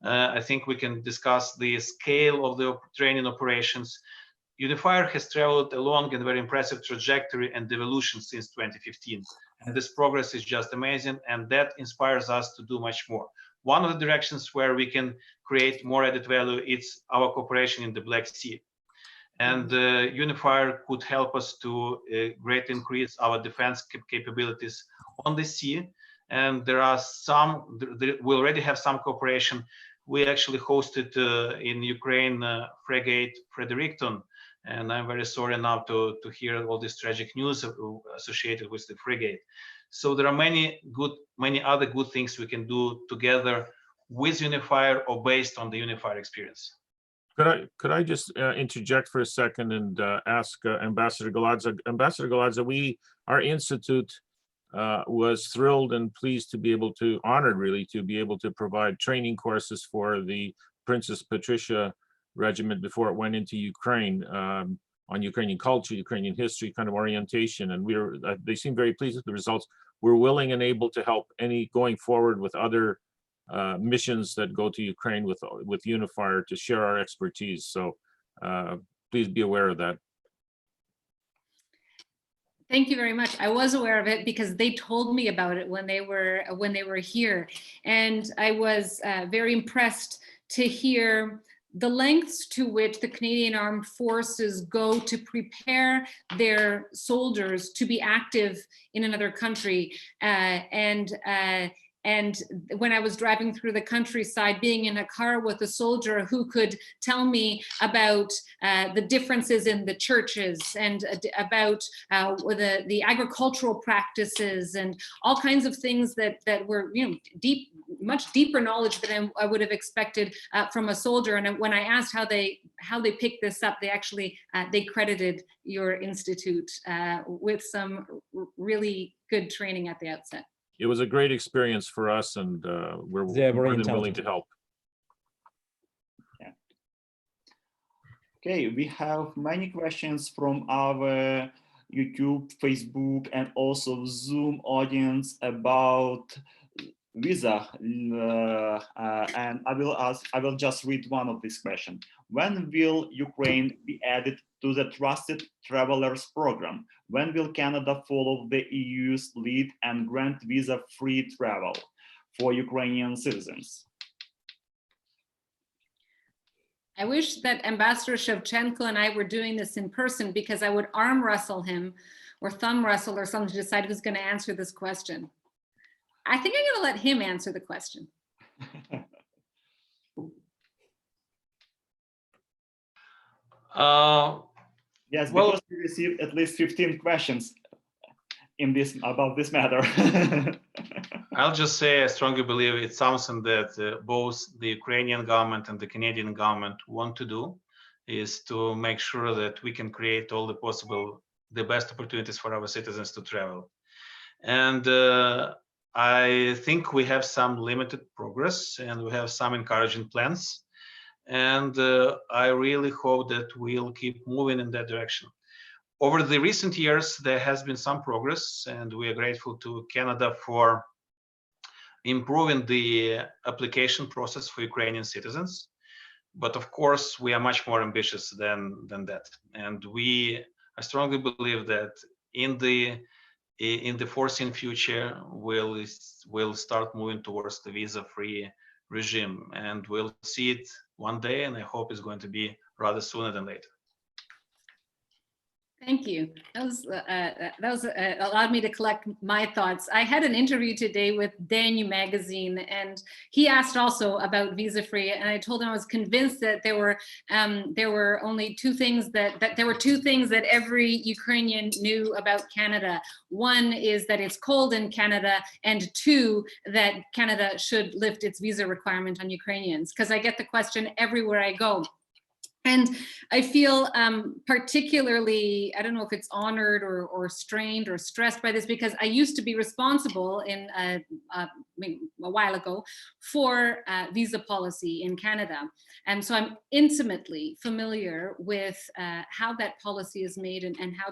I think we can discuss the scale of the training operations. Unifier has traveled a long and very impressive trajectory and evolution since 2015. And this progress is just amazing, and that inspires us to do much more. One of the directions where we can create more added value is our cooperation in the Black Sea. And Unifier could help us to greatly increase our defense capabilities on the sea. And we already have some cooperation. We actually hosted in Ukraine frigate Fredericton. And I'm very sorry now to hear all this tragic news associated with the frigate. So there are many other good things we can do together with Unifier or based on the Unifier experience. Could I just interject for a second and ask Ambassador Galadza? Ambassador Galadza, our institute was thrilled and pleased to be able to, honored really, to be able to provide training courses for the Princess Patricia Regiment before it went into Ukraine on Ukrainian culture, Ukrainian history, kind of orientation, and they seem very pleased with the results. We're willing and able to help going forward with other missions that go to Ukraine with Unifier to share our expertise. So please be aware of that. Thank you very much. I was aware of it because they told me about it when they were here, and I was very impressed to hear the lengths to which the Canadian Armed Forces go to prepare their soldiers to be active in another country. And when I was driving through the countryside, being in a car with a soldier who could tell me about the differences in the churches and about the agricultural practices and all kinds of things that were, much deeper knowledge than I would have expected from a soldier. And when I asked how they picked this up, they actually they credited your institute with some really good training at the outset. it was a great experience for us, and we're They are very more than willing intelligent. to help. Okay, we have many questions from our YouTube, Facebook, and also Zoom audience about visa, and I will just read one of these questions. When will Ukraine be added to the Trusted Travelers Program? When will Canada follow the EU's lead and grant visa-free travel for Ukrainian citizens? I wish that Ambassador Shevchenko and I were doing this in person, because I would arm wrestle him or thumb wrestle or something to decide who's going to answer this question. I think I'm going to let him answer the question. Yes, well- because we received at least 15 questions in this about this matter. I'll just say I strongly believe it's something that both the Ukrainian government and the Canadian government want to do, is to make sure that we can create all the best opportunities for our citizens to travel. And I think we have some limited progress, and we have some encouraging plans. And I really hope that we'll keep moving in that direction. Over the recent years, there has been some progress, and we are grateful to Canada for improving the application process for Ukrainian citizens. But of course, we are much more ambitious than that. And I strongly believe that in the foreseen future, we'll start moving towards the visa-free regime, and we'll see it one day, and I hope it's going to be rather sooner than later. Thank you. That was allowed me to collect my thoughts. I had an interview today with Daniel magazine, and he asked also about visa-free, and I told him I was convinced that there were only two things that every Ukrainian knew about Canada. One is that it's cold in Canada, and two, that Canada should lift its visa requirement on Ukrainians, because I get the question everywhere I go. And I feel particularly, I don't know if it's honored or strained or stressed by this, because I used to be responsible a while ago for visa policy in Canada. And so I'm intimately familiar with how that policy is made, and how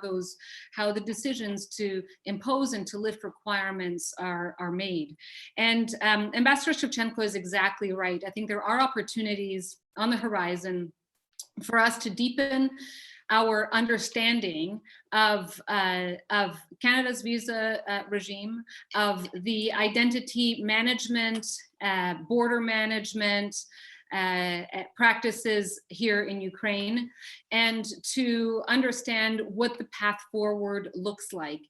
the decisions to impose and to lift requirements are made. And Ambassador Shevchenko is exactly right. I think there are opportunities on the horizon for us to deepen our understanding of Canada's visa regime, of the identity management, border management practices here in Ukraine, and to understand what the path forward looks like.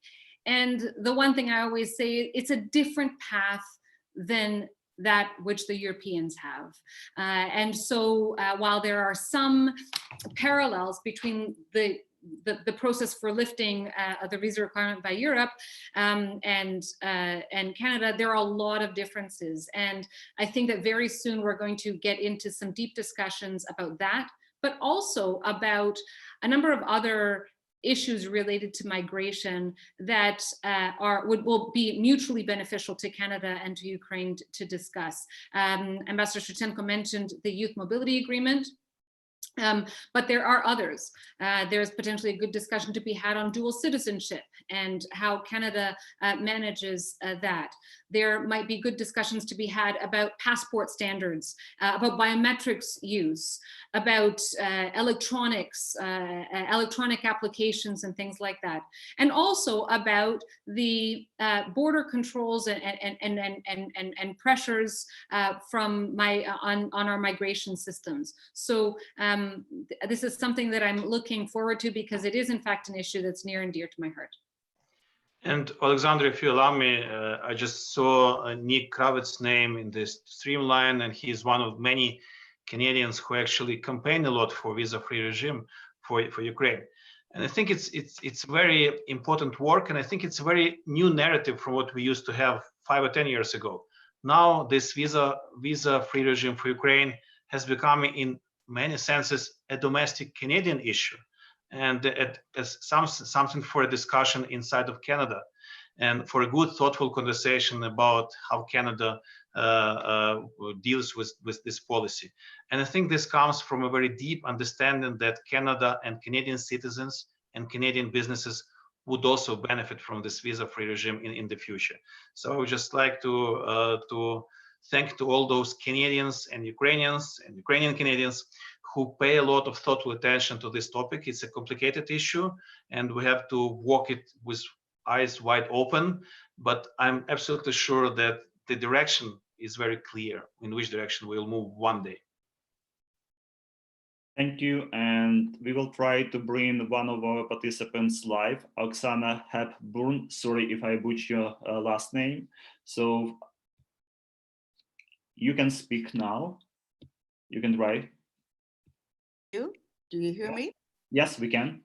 And the one thing I always say, it's a different path than that which the Europeans have. And so while there are some parallels between the process for lifting the visa requirement by Europe and Canada, there are a lot of differences. And I think that very soon we're going to get into some deep discussions about that, but also about a number of other issues related to migration that will be mutually beneficial to Canada and to Ukraine to discuss. Ambassador Shevchenko mentioned the Youth Mobility Agreement. But there are others. There's potentially a good discussion to be had on dual citizenship and how Canada manages that. There might be good discussions to be had about passport standards, about biometrics use, about electronics, electronic applications and things like that. And also about the border controls and pressures from on our migration systems. So this is something that I'm looking forward to, because it is in fact an issue that's near and dear to my heart. And Alexander, if you allow me, I just saw Nick Kravitz's name in this streamline, and he's one of many Canadians who actually campaign a lot for visa-free regime for Ukraine. And I think it's very important work, and I think it's a very new narrative from what we used to have 5 or 10 years ago. Now this visa-free regime for Ukraine has become, in many senses, a domestic Canadian issue, and as something for a discussion inside of Canada. and for a good, thoughtful conversation about how Canada deals with this policy. And I think this comes from a very deep understanding that Canada and Canadian citizens and Canadian businesses would also benefit from this visa-free regime in the future. So I would just like to thank to all those Canadians and Ukrainian Canadians who pay a lot of thoughtful attention to this topic. It's a complicated issue, and we have to walk it with eyes wide open. But I'm absolutely sure that the direction is very clear in which direction we'll move one day. Thank you, and we will try to bring one of our participants live, Oksana Hepburn. Sorry if I butcher your last name. So you can speak now. You can try. Do you hear me? Yes, we can.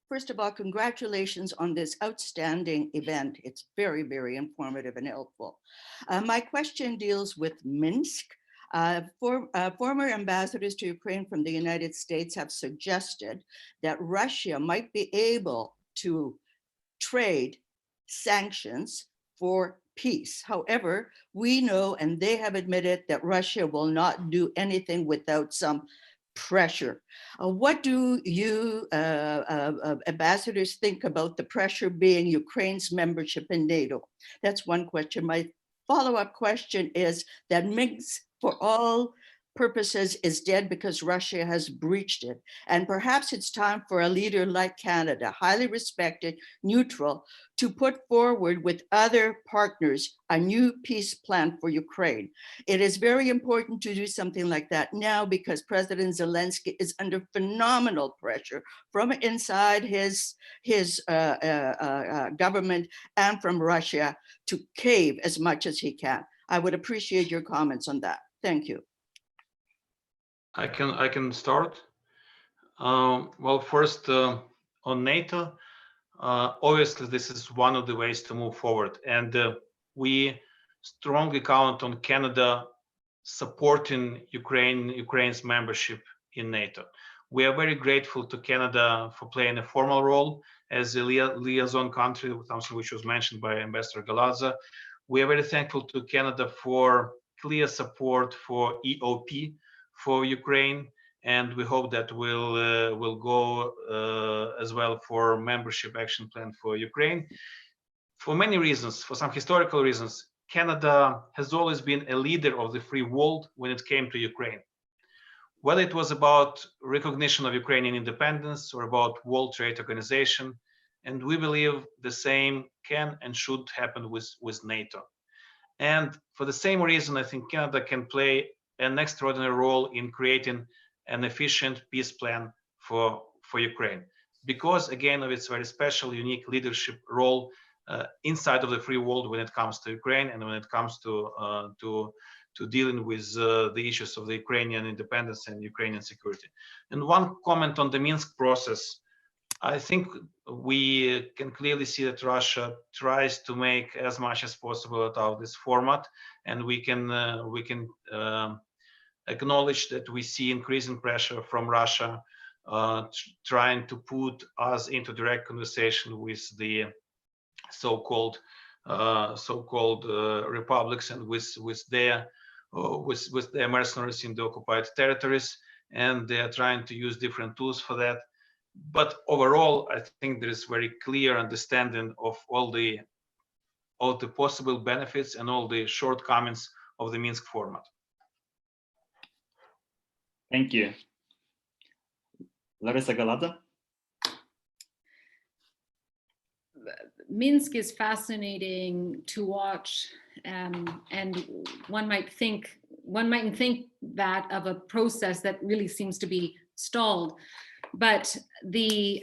First of all, congratulations on this outstanding event. It's very, very informative and helpful. My question deals with Minsk. Former ambassadors to Ukraine from the United States have suggested that Russia might be able to trade sanctions for peace. However, we know, and they have admitted, that Russia will not do anything without some pressure. What do you ambassadors think about the pressure being Ukraine's membership in NATO? That's one question. My follow-up question is that Minsk, for all purposes, is dead because Russia has breached it. And perhaps it's time for a leader like Canada, highly respected, neutral, to put forward with other partners a new peace plan for Ukraine. It is very important to do something like that now because President Zelensky is under phenomenal pressure from inside his government and from Russia to cave as much as he can. I would appreciate your comments on that. Thank you. I can start. Well, first on NATO, obviously this is one of the ways to move forward, and we strongly count on Canada supporting Ukraine's membership in NATO. We are very grateful to Canada for playing a formal role as a liaison country, something which was mentioned by Ambassador Galadza. We are very thankful to Canada for clear support for EOP for Ukraine, and we hope that will go as well for membership action plan for Ukraine. For many reasons, for some historical reasons, Canada has always been a leader of the free world when it came to Ukraine. Whether it was about recognition of Ukrainian independence or about World Trade Organization, and we believe the same can and should happen with NATO. And for the same reason, I think Canada can play an extraordinary role in creating an efficient peace plan for Ukraine, because again of its very special, unique leadership role inside of the free world when it comes to Ukraine and when it comes to dealing with the issues of the Ukrainian independence and Ukrainian security. And one comment on the Minsk process. I think we can clearly see that Russia tries to make as much as possible out of this format, and we can acknowledge that we see increasing pressure from Russia trying to put us into direct conversation with the so-called republics and with their mercenaries in the occupied territories, and they are trying to use different tools for that. But overall, I think there is very clear understanding of all the possible benefits and all the shortcomings of the Minsk format. Thank you. Larisa, Galadza? Minsk is fascinating to watch, and one might think that of a process that really seems to be stalled. But the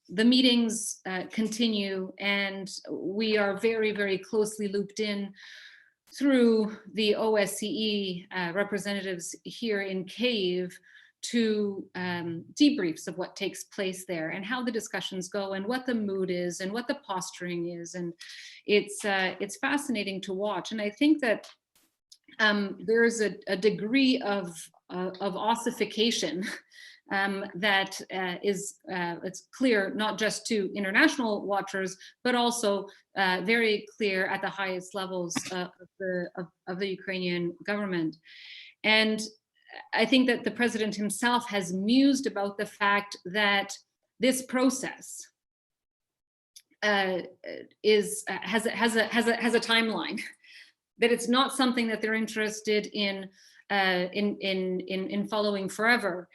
meetings continue, and we are very, very closely looped in through the OSCE representatives here in Kyiv to debriefs of what takes place there and how the discussions go and what the mood is and what the posturing is. And it's fascinating to watch. And I think that there's a degree of ossification that it's clear not just to international watchers, but also very clear at the highest levels of the Ukrainian government. And I think that the president himself has mused about the fact that this process has a timeline, that it's not something that they're interested in following forever.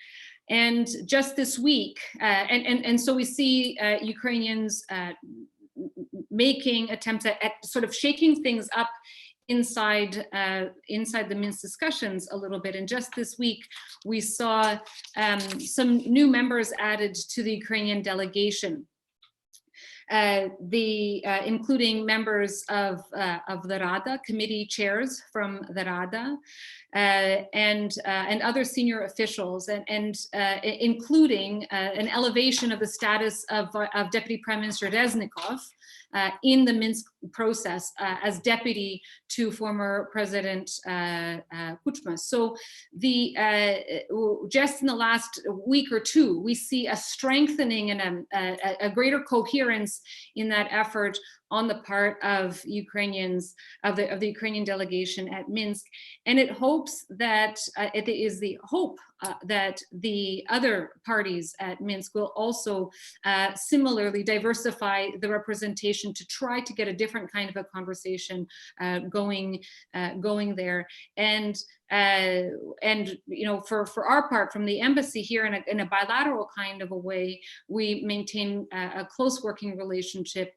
And just this week, and so we see Ukrainians making attempts at sort of shaking things up inside the Minsk discussions a little bit. And just this week, we saw some new members added to the Ukrainian delegation, including members of the Rada, committee chairs from the Rada, and other senior officials, and including an elevation of the status of Deputy Prime Minister Reznikov in the Minsk process as deputy to former President Kuchma. So just in the last week or two, we see a strengthening and a greater coherence in that effort on the part of Ukrainians, of the Ukrainian delegation at Minsk. And it hopes that, it is the hope that the other parties at Minsk will also similarly diversify the representation to try to get a different kind of a conversation going there. And you know, for our part, from the embassy here, in a bilateral kind of a way, we maintain a close working relationship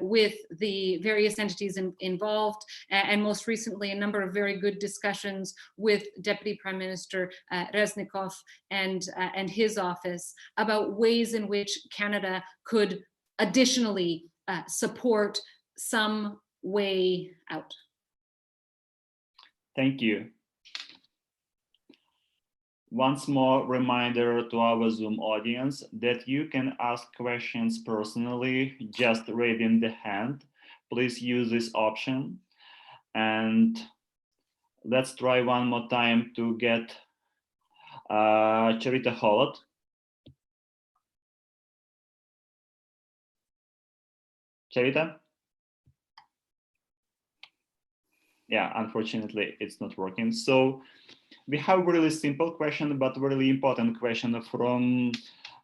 with the various entities involved, and most recently a number of very good discussions with Deputy Prime Minister Reznikov and his office about ways in which Canada could additionally support some way out. Thank you. Once more, reminder to our Zoom audience that you can ask questions personally, just raising the hand. Please use this option. And let's try one more time to get Charita Holod. Charita? Yeah, unfortunately, it's not working. So we have a really simple question, but really important question from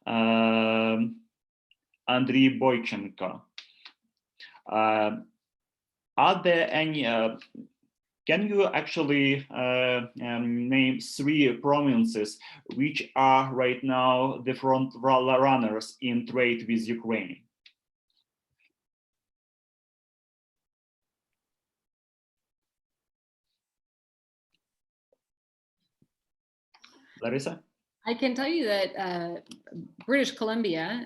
Andriy Boychenko. Are there any, can you actually name 3 provinces which are right now the front runners in trade with Ukraine? Larisa? I can tell you that British Columbia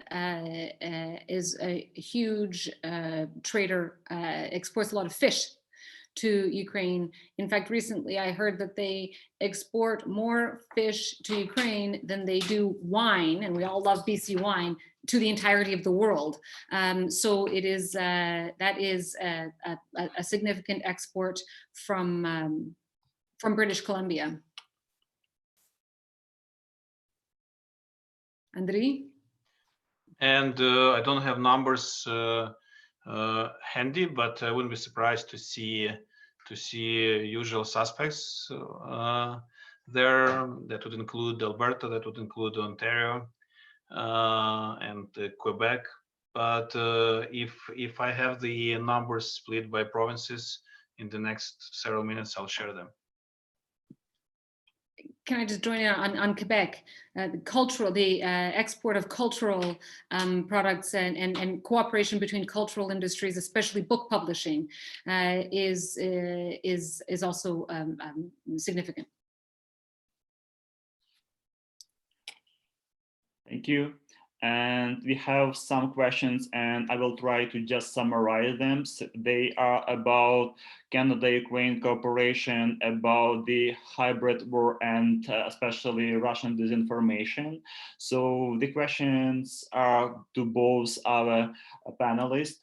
is a huge trader, exports a lot of fish to Ukraine. In fact, recently I heard that they export more fish to Ukraine than they do wine, and we all love BC wine, to the entirety of the world. So it is that is a significant export from British Columbia. Andriy? And I don't have numbers handy, but I wouldn't be surprised to see usual suspects there. That would include Alberta, that would include Ontario and Quebec. But if I have the numbers split by provinces in the next several minutes, I'll share them. Can I just join in on Quebec? The export of cultural products and cooperation between cultural industries, especially book publishing, is also significant. Thank you. And we have some questions, and I will try to just summarize them. So they are about Canada-Ukraine cooperation, about the hybrid war, and especially Russian disinformation. So the questions are to both our panelists.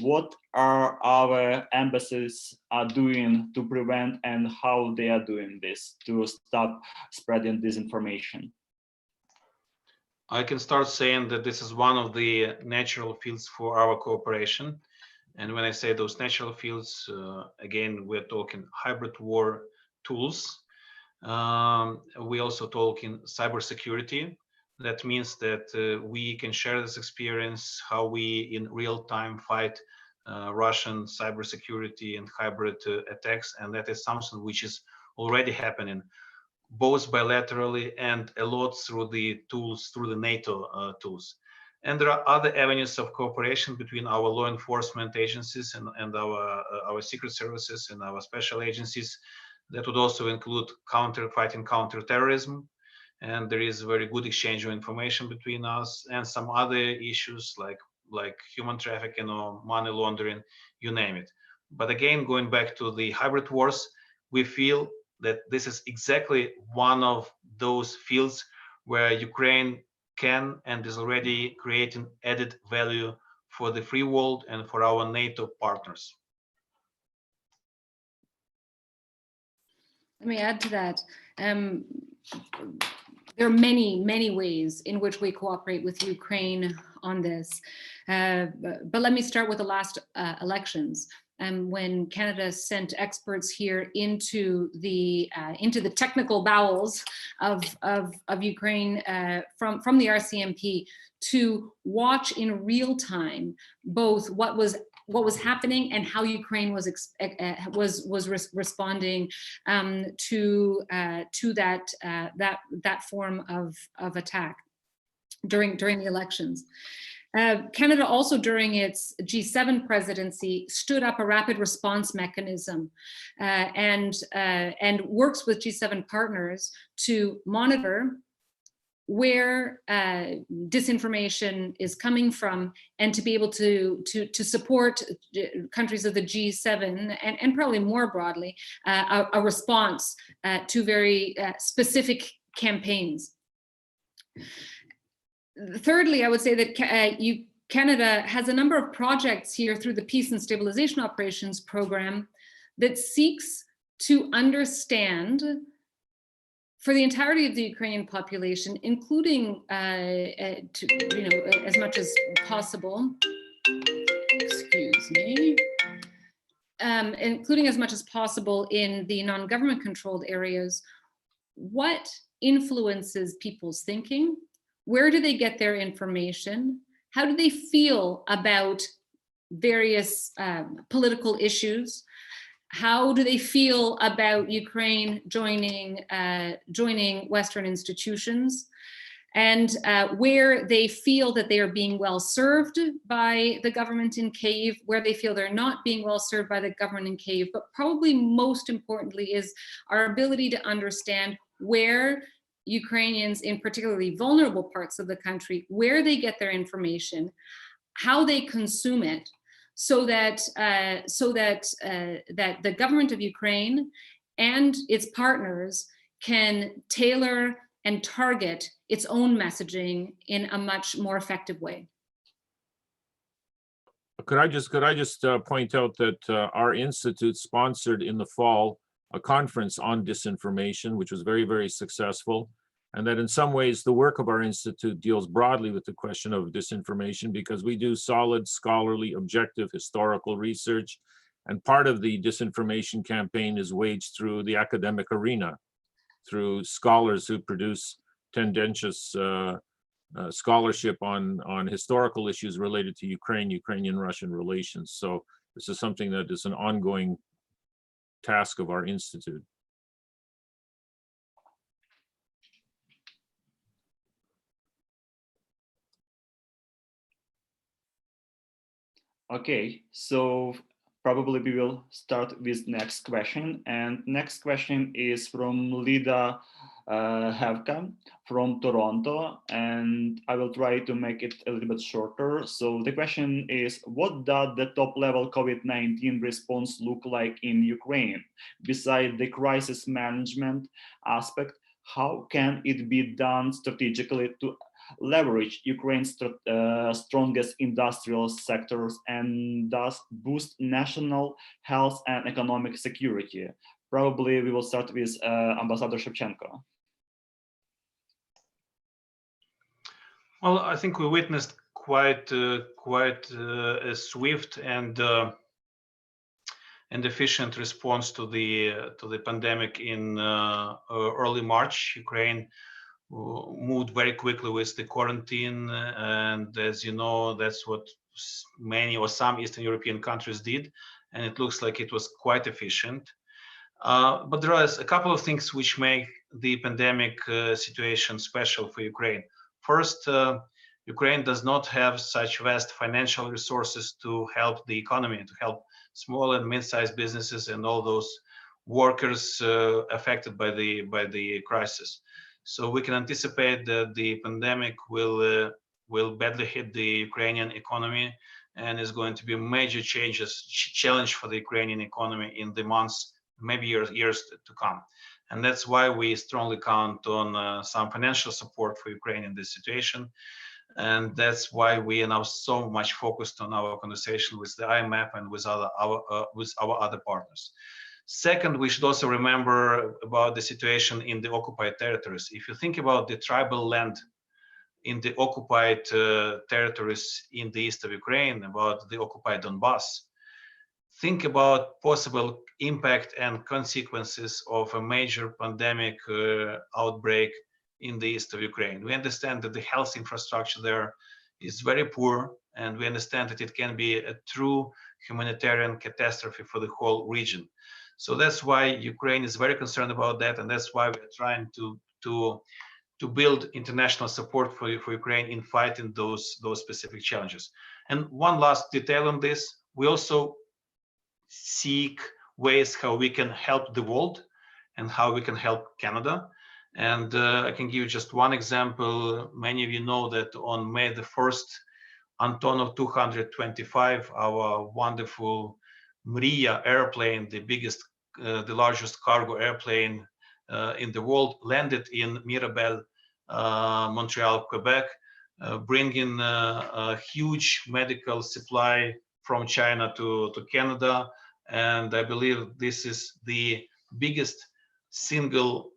What are our embassies doing to prevent, and how they are doing this to stop spreading disinformation? I can start saying that this is one of the natural fields for our cooperation. And when I say those natural fields, again, we're talking hybrid war tools. We also talk in cybersecurity. That means that we can share this experience, how we in real time fight Russian cybersecurity and hybrid attacks. And that is something which is already happening, both bilaterally and a lot through the tools, through the NATO tools. And there are other avenues of cooperation between our law enforcement agencies and our secret services and our special agencies. That would also include fighting counterterrorism. And there is very good exchange of information between us, and some other issues like human trafficking or money laundering, you name it. But again, going back to the hybrid wars, we feel that this is exactly one of those fields where Ukraine can and is already creating added value for the free world and for our NATO partners. Let me add to that. There are many, many ways in which we cooperate with Ukraine on this. But let me start with the last elections. When Canada sent experts here into the technical bowels of Ukraine from the RCMP to watch in real time both what was happening and how Ukraine was responding to that form of attack during the elections. Canada also, during its G7 presidency, stood up a rapid response mechanism and works with G7 partners to monitor where disinformation is coming from, and to be able to support countries of the G7 and probably more broadly a response to very specific campaigns. Thirdly, I would say that Canada has a number of projects here through the Peace and Stabilization Operations Program that seeks to understand, for the entirety of the Ukrainian population, including as much as possible, including as much as possible in the non-government controlled areas, what influences people's thinking? Where do they get their information? How do they feel about various political issues? How do they feel about Ukraine joining Western institutions? And where they feel that they are being well served by the government in Kyiv, where they feel they're not being well served by the government in Kyiv, but probably most importantly is our ability to understand where Ukrainians in particularly vulnerable parts of the country, where they get their information, how they consume it, so that the government of Ukraine and its partners can tailor and target its own messaging in a much more effective way. Could I just point out that our institute sponsored in the fall a conference on disinformation, which was very, very successful. And that in some ways, the work of our institute deals broadly with the question of disinformation, because we do solid, scholarly, objective, historical research. And part of the disinformation campaign is waged through the academic arena, through scholars who produce tendentious scholarship on historical issues related to Ukrainian-Russian relations. So this is something that is an ongoing task of our institute. Okay, so probably we will start with next question. And next question is from Lida Hevka from Toronto. And I will try to make it a little bit shorter. So the question is, what does the top level COVID-19 response look like in Ukraine? Besides the crisis management aspect, how can it be done strategically to leverage Ukraine's strongest industrial sectors and thus boost national health and economic security? Probably we will start with Ambassador Shevchenko. Well, I think we witnessed quite a swift and efficient response to the pandemic in early March. Ukraine moved very quickly with the quarantine, and as you know, that's what many or some Eastern European countries did, and it looks like it was quite efficient. But there are a couple of things which make the pandemic situation special for Ukraine. First, Ukraine does not have such vast financial resources to help the economy, to help small and mid-sized businesses and all those workers affected by the crisis. So we can anticipate that the pandemic will badly hit the Ukrainian economy, and is going to be major challenge for the Ukrainian economy in the months, maybe years to come. And that's why we strongly count on some financial support for Ukraine in this situation. And that's why we are now so much focused on our conversation with the IMF and with our other partners. Second, we should also remember about the situation in the occupied territories. If you think about the tribal land in the occupied territories in the east of Ukraine, about the occupied Donbass, think about possible impact and consequences of a major pandemic outbreak in the east of Ukraine. We understand that the health infrastructure there is very poor, and we understand that it can be a true humanitarian catastrophe for the whole region. So that's why Ukraine is very concerned about that, and that's why we're trying to build international support for Ukraine in fighting those specific challenges. And one last detail on this, we also seek ways how we can help the world and how we can help Canada. And I can give you just one example. Many of you know that on May the 1st, Antonov 225, our wonderful Mriya airplane, the largest cargo airplane in the world, landed in Mirabel, Montreal, Quebec, bringing a huge medical supply from China to Canada. And I believe this is the biggest single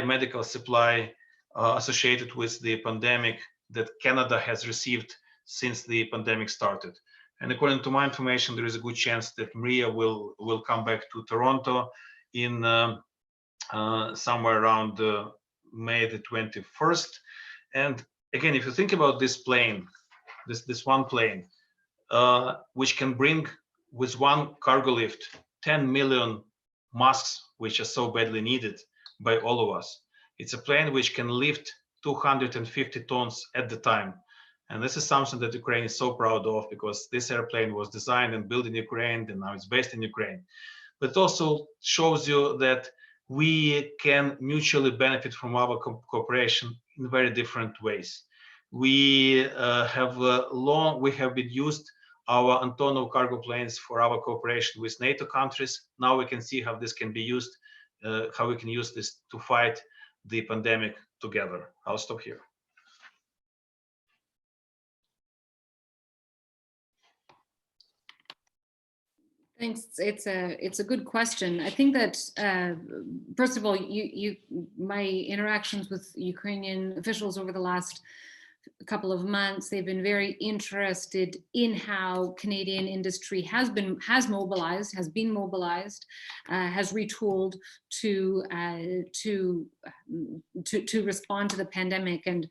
medical supply associated with the pandemic that Canada has received since the pandemic started. And according to my information, there is a good chance that Mriya will come back to Toronto in somewhere around May the 21st. And again, if you think about this plane, this one plane, which can bring with one cargo lift 10 million masks, which are so badly needed by all of us. It's a plane which can lift 250 tons at the time. And this is something that Ukraine is so proud of, because this airplane was designed and built in Ukraine, and now it's based in Ukraine. But it also shows you that we can mutually benefit from our cooperation in very different ways. We have been used our Antonov cargo planes for our cooperation with NATO countries. Now we can see how this can be used, how we can use this to fight the pandemic together. I'll stop here. Thanks. It's a good question. I think that first of all, my interactions with Ukrainian officials over the last couple of months, they've been very interested in how Canadian industry has been mobilized, has retooled to respond to the pandemic. And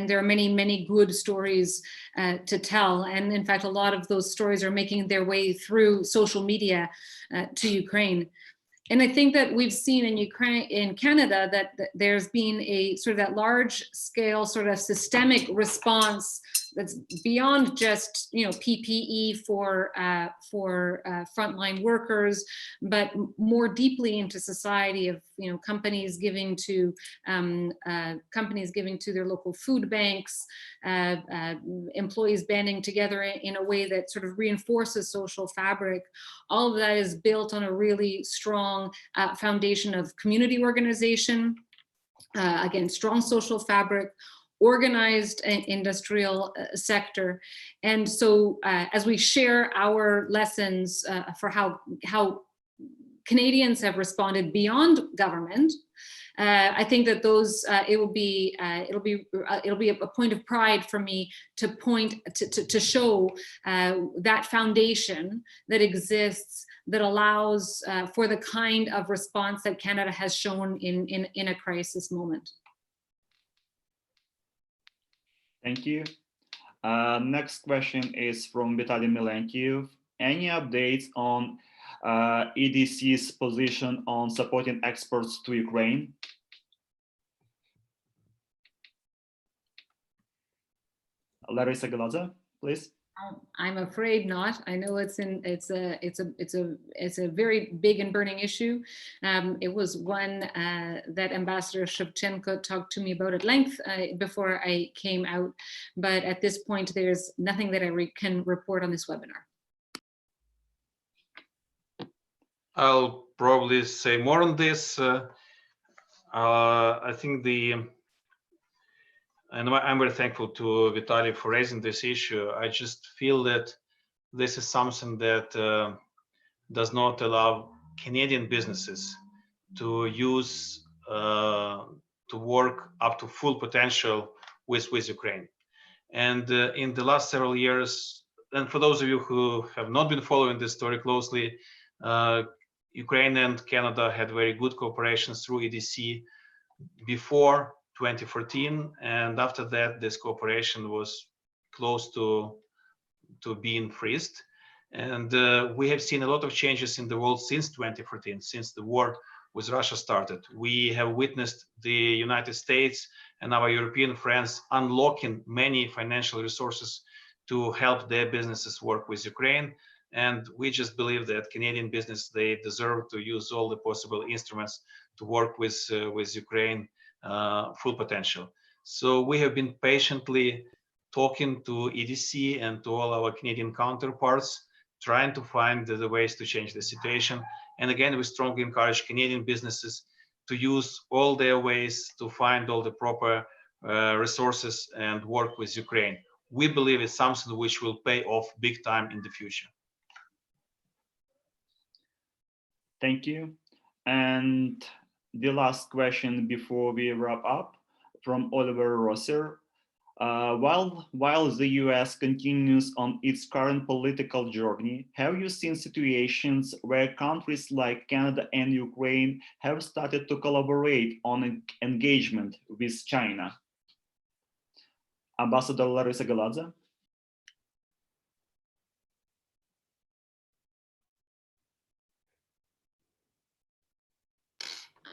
there are many good stories to tell. And in fact, a lot of those stories are making their way through social media to Ukraine. And I think that we've seen in Canada that there's been a sort of that large scale sort of systemic response that's beyond just PPE for frontline workers, but more deeply into society of companies giving to their local food banks, employees banding together in a way that sort of reinforces social fabric. All of that is built on a really strong foundation of community organization, again, strong social fabric, organized industrial sector. And so as we share our lessons for how Canadians have responded beyond government. I think that those it'll be a point of pride for me to point to show that foundation that exists that allows for the kind of response that Canada has shown in a crisis moment. Thank you. Next question is from Vitaly Milenkiev. Any updates on EDC's position on supporting exports to Ukraine? Larisa Galadza, please. I'm afraid not. I know it's a very big and burning issue. It was one that Ambassador Shevchenko talked to me about at length before I came out. But at this point, there's nothing that I can report on this webinar. I'll probably say more on this. I think and I'm very thankful to Vitaly for raising this issue. I just feel that this is something that does not allow Canadian businesses to use to work up to full potential with Ukraine. And in the last several years, and for those of you who have not been following this story closely, Ukraine and Canada had very good cooperation through EDC before 2014, and after that this cooperation was close to being freezed. And we have seen a lot of changes in the world since 2014, since the war with Russia started. We have witnessed the United States and our European friends unlocking many financial resources to help their businesses work with Ukraine. And we just believe that Canadian business, they deserve to use all the possible instruments to work with Ukraine full potential. So we have been patiently talking to EDC and to all our Canadian counterparts, trying to find the ways to change the situation. And again, we strongly encourage Canadian businesses to use all their ways to find all the proper resources and work with Ukraine. We believe it's something which will pay off big time in the future. Thank you. And the last question before we wrap up from Oliver Rosser. While the US continues on its current political journey, have you seen situations where countries like Canada and Ukraine have started to collaborate on an engagement with China? Ambassador Larisa Galadza.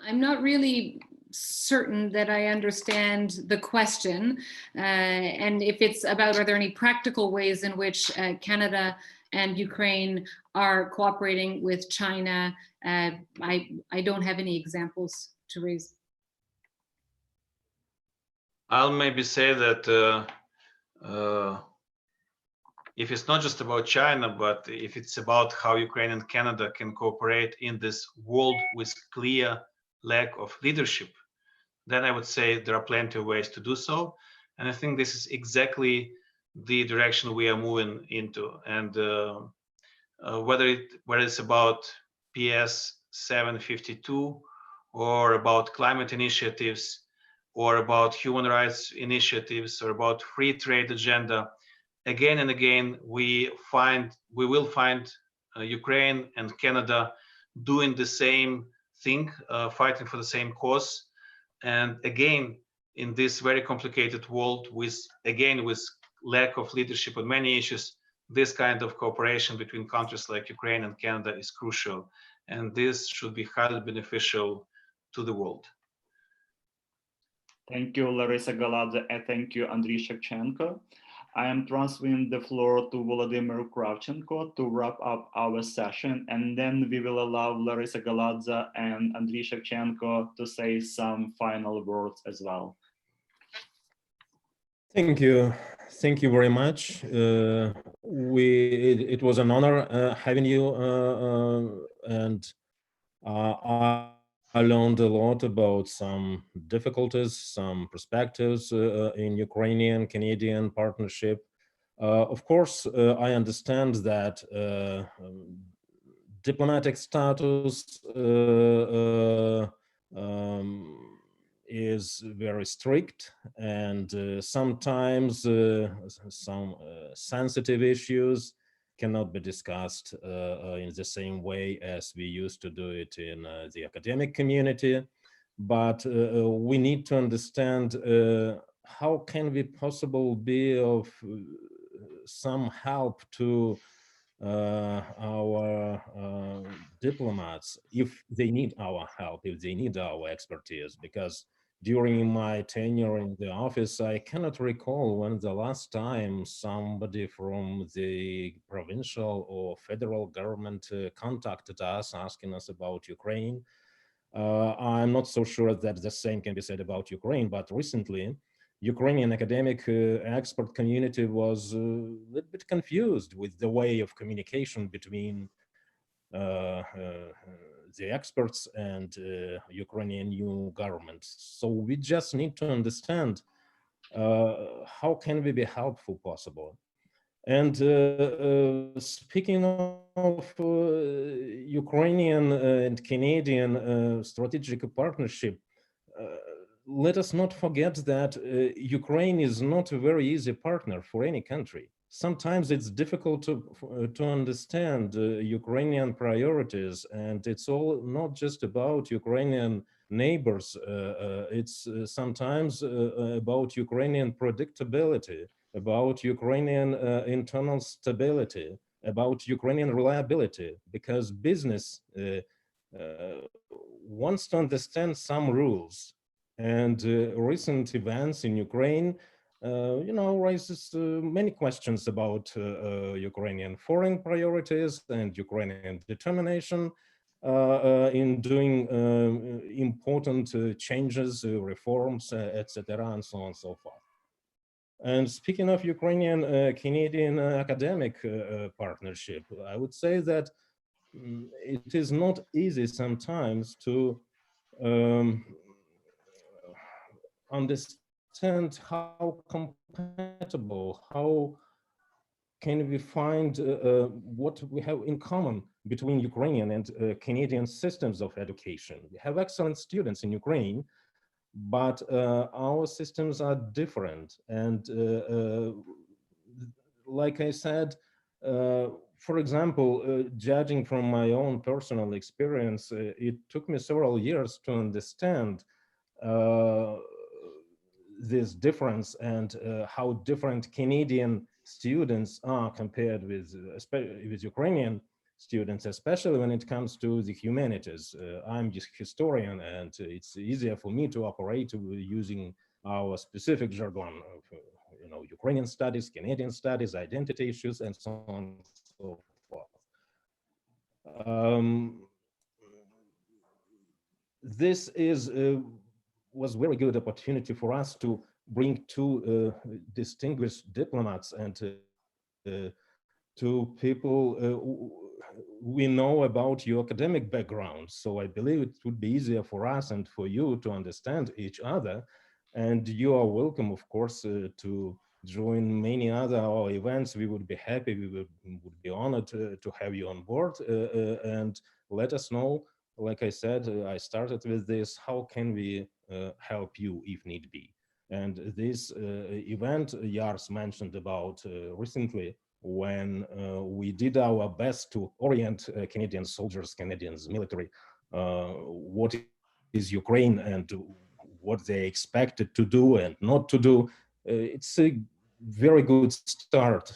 I'm not really certain that I understand the question. And if it's about, are there any practical ways in which Canada and Ukraine are cooperating with China? I don't have any examples to raise. I'll maybe say that if it's not just about China, but if it's about how Ukraine and Canada can cooperate in this world with clear lack of leadership, then I would say there are plenty of ways to do so. And I think this is exactly the direction we are moving into. And whether it's about PS 752 or about climate initiatives or about human rights initiatives or about free trade agenda, again and again, we will find Ukraine and Canada doing the same thing, fighting for the same cause. And again, in this very complicated world with lack of leadership on many issues, this kind of cooperation between countries like Ukraine and Canada is crucial. And this should be highly beneficial to the world. Thank you, Larisa Galadza, and thank you, Andriy Shevchenko. I am transferring the floor to Vladimir Kravchenko to wrap up our session, and then we will allow Larisa Galadza and Andriy Shevchenko to say some final words as well. Thank you. Thank you very much. It was an honor having you, and I learned a lot about some difficulties, some perspectives in Ukrainian-Canadian partnership. Of course, I understand that diplomatic status is very strict, and sometimes some sensitive issues cannot be discussed in the same way as we used to do it in the academic community. But we need to understand how can we possibly be of some help to our diplomats if they need our help, if they need our expertise. Because during my tenure in the office, I cannot recall when the last time somebody from the provincial or federal government contacted us asking us about Ukraine. I'm not so sure that the same can be said about Ukraine, but recently Ukrainian academic expert community was a little bit confused with the way of communication between the experts and Ukrainian new government. So we just need to understand how can we be helpful possible. And speaking of Ukrainian and Canadian strategic partnership, let us not forget that Ukraine is not a very easy partner for any country. Sometimes it's difficult to understand Ukrainian priorities, and it's all not just about Ukrainian neighbors. It's sometimes about Ukrainian predictability, about Ukrainian internal stability, about Ukrainian reliability, because business wants to understand some rules. And recent events in Ukraine, raises many questions about Ukrainian foreign priorities and Ukrainian determination in doing important changes, reforms, etc., and so on and so forth. And speaking of Ukrainian-Canadian academic partnership, I would say that it is not easy sometimes to understand how compatible, how can we find what we have in common between Ukrainian and Canadian systems of education. We have excellent students in Ukraine, but our systems are different. And like I said, for example, judging from my own personal experience, it took me several years to understand this difference and how different Canadian students are compared with Ukrainian students, especially when it comes to the humanities. I'm just historian, and it's easier for me to operate using our specific jargon of, Ukrainian studies, Canadian studies, identity issues, and so on and so forth. This was very good opportunity for us to bring two distinguished diplomats and two people we know about your academic background. So I believe it would be easier for us and for you to understand each other. And you are welcome, of course, to join many other our events. We would be happy, we would be honored to have you on board, and let us know. Like I said, I started with this, how can we help you if need be? And this event Jars mentioned about recently, when we did our best to orient Canadian soldiers, Canadians military, what is Ukraine and what they expected to do and not to do. It's a very good start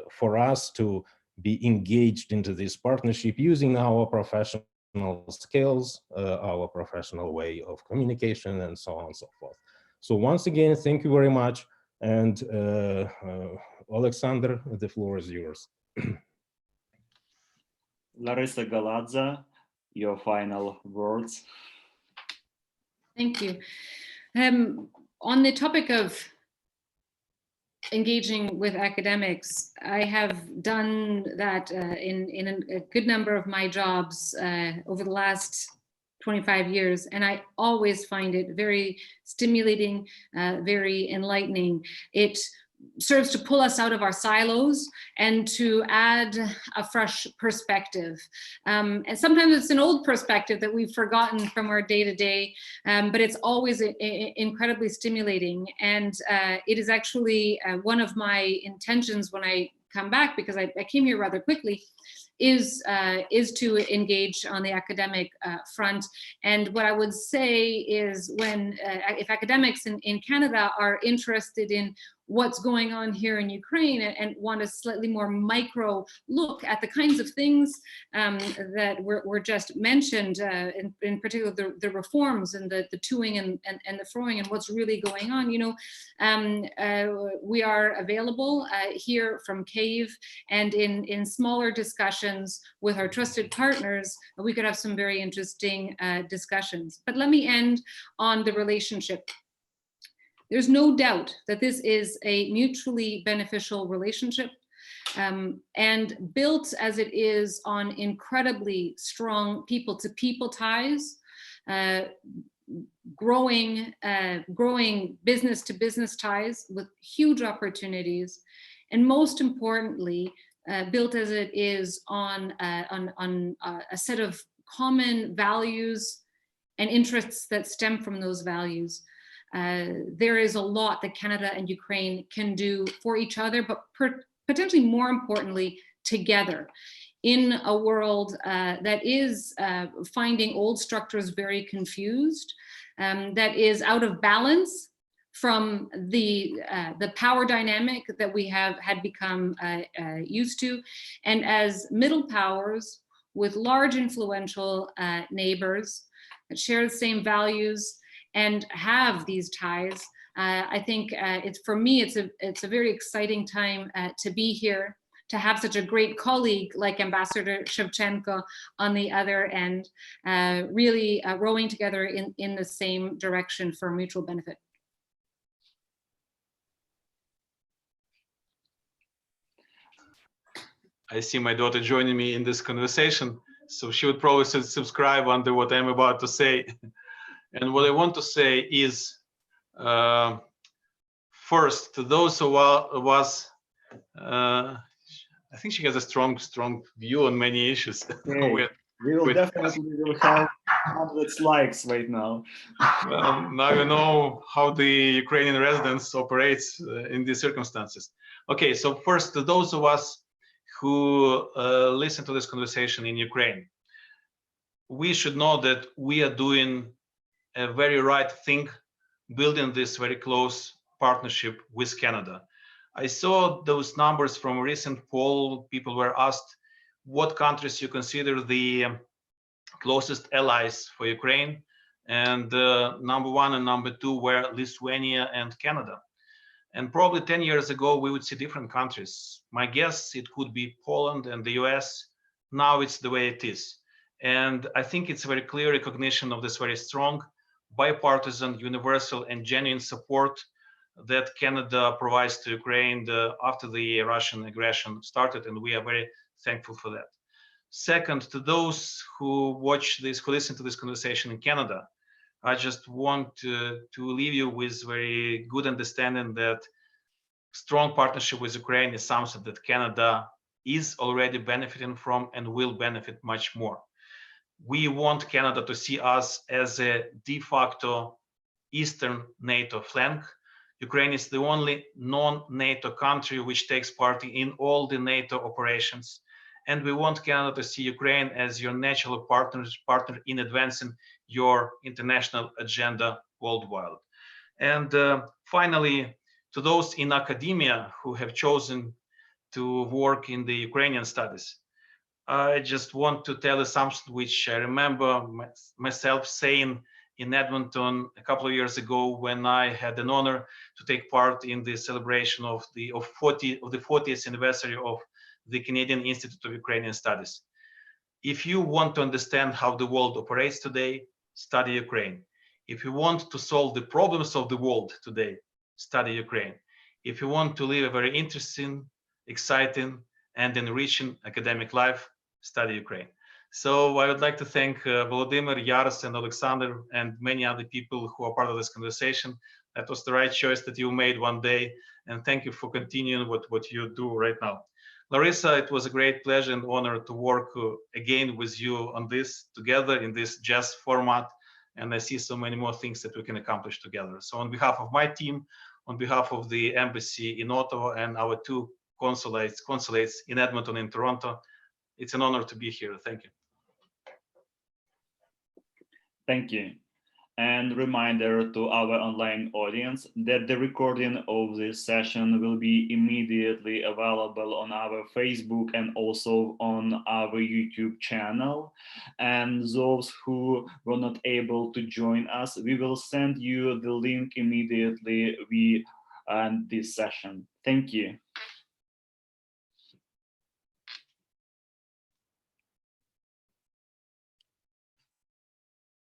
for us to be engaged into this partnership using our professional skills, our professional way of communication, and so on and so forth. So once again, thank you very much. And Alexander, the floor is yours. Larisa, Galadza, your final words. Thank you. On the topic of engaging with academics, I have done that in a good number of my jobs over the last 25 years, and I always find it very stimulating, very enlightening. It serves to pull us out of our silos and to add a fresh perspective. And sometimes it's an old perspective that we've forgotten from our day-to-day, but it's always incredibly stimulating. And it is actually one of my intentions when I come back, because I came here rather quickly, is to engage on the academic front. And what I would say is when, if academics in Canada are interested in what's going on here in Ukraine and want a slightly more micro look at the kinds of things that were just mentioned, in particular the reforms and the toing and the froing and what's really going on, you know, we are available here from Kyiv, and in smaller discussions with our trusted partners, we could have some very interesting discussions. But let me end on the relationship. There's no doubt that this is a mutually beneficial relationship, and built as it is on incredibly strong people-to-people ties, growing business-to-business ties with huge opportunities, and most importantly, built as it is on a set of common values and interests that stem from those values. There is a lot that Canada and Ukraine can do for each other, but potentially more importantly, together in a world that is finding old structures very confused, that is out of balance from the power dynamic that we had become used to. And as middle powers with large influential neighbors that share the same values and have these ties, I think for me it's a very exciting time to be here, to have such a great colleague like Ambassador Shevchenko on the other end, really rowing together in the same direction for mutual benefit. I see my daughter joining me in this conversation, so she would probably subscribe under what I'm about to say. And what I want to say is, first, to those of us, I think she has a strong view on many issues. Okay. We will definitely have hundreds likes right now. Well, now you know how the Ukrainian residents operates in these circumstances. Okay, so first, to those of us who listen to this conversation in Ukraine, we should know that we are doing a very right thing, building this very close partnership with Canada. I saw those numbers from a recent poll. People were asked what countries you consider the closest allies for Ukraine, and number one and number two were Lithuania and Canada. And probably 10 years ago, we would see different countries. My guess, it could be Poland and the US. Now it's the way it is. And I think it's a very clear recognition of this very strong, bipartisan, universal, and genuine support that Canada provides to Ukraine after the Russian aggression started, and we are very thankful for that. Second, to those who watch this, who listen to this conversation in Canada, I just want to leave you with very good understanding that strong partnership with Ukraine is something that Canada is already benefiting from and will benefit much more. We want Canada to see us as a de facto Eastern NATO flank. Ukraine is the only non-NATO country which takes part in all the NATO operations. And we want Canada to see Ukraine as your natural partner in advancing your international agenda worldwide. And finally, to those in academia who have chosen to work in the Ukrainian studies, I just want to tell you something which I remember myself saying in Edmonton a couple of years ago when I had an honor to take part in the celebration of the 40th anniversary of the Canadian Institute of Ukrainian Studies. If you want to understand how the world operates today, study Ukraine. If you want to solve the problems of the world today, study Ukraine. If you want to live a very interesting, exciting, and enriching academic life, study Ukraine. So I would like to thank Volodymyr, Yaros, and Alexander, and many other people who are part of this conversation. That was the right choice that you made one day. and thank you for continuing what you do right now. Larisa, it was a great pleasure and honor to work again with you on this together in this jazz format. And I see so many more things that we can accomplish together. So on behalf of my team, on behalf of the embassy in Ottawa and our two consulates in Edmonton and Toronto, it's an honor to be here. Thank you. Thank you. And reminder to our online audience that the recording of this session will be immediately available on our Facebook and also on our YouTube channel. And those who were not able to join us, we will send you the link immediately we end this session. Thank you.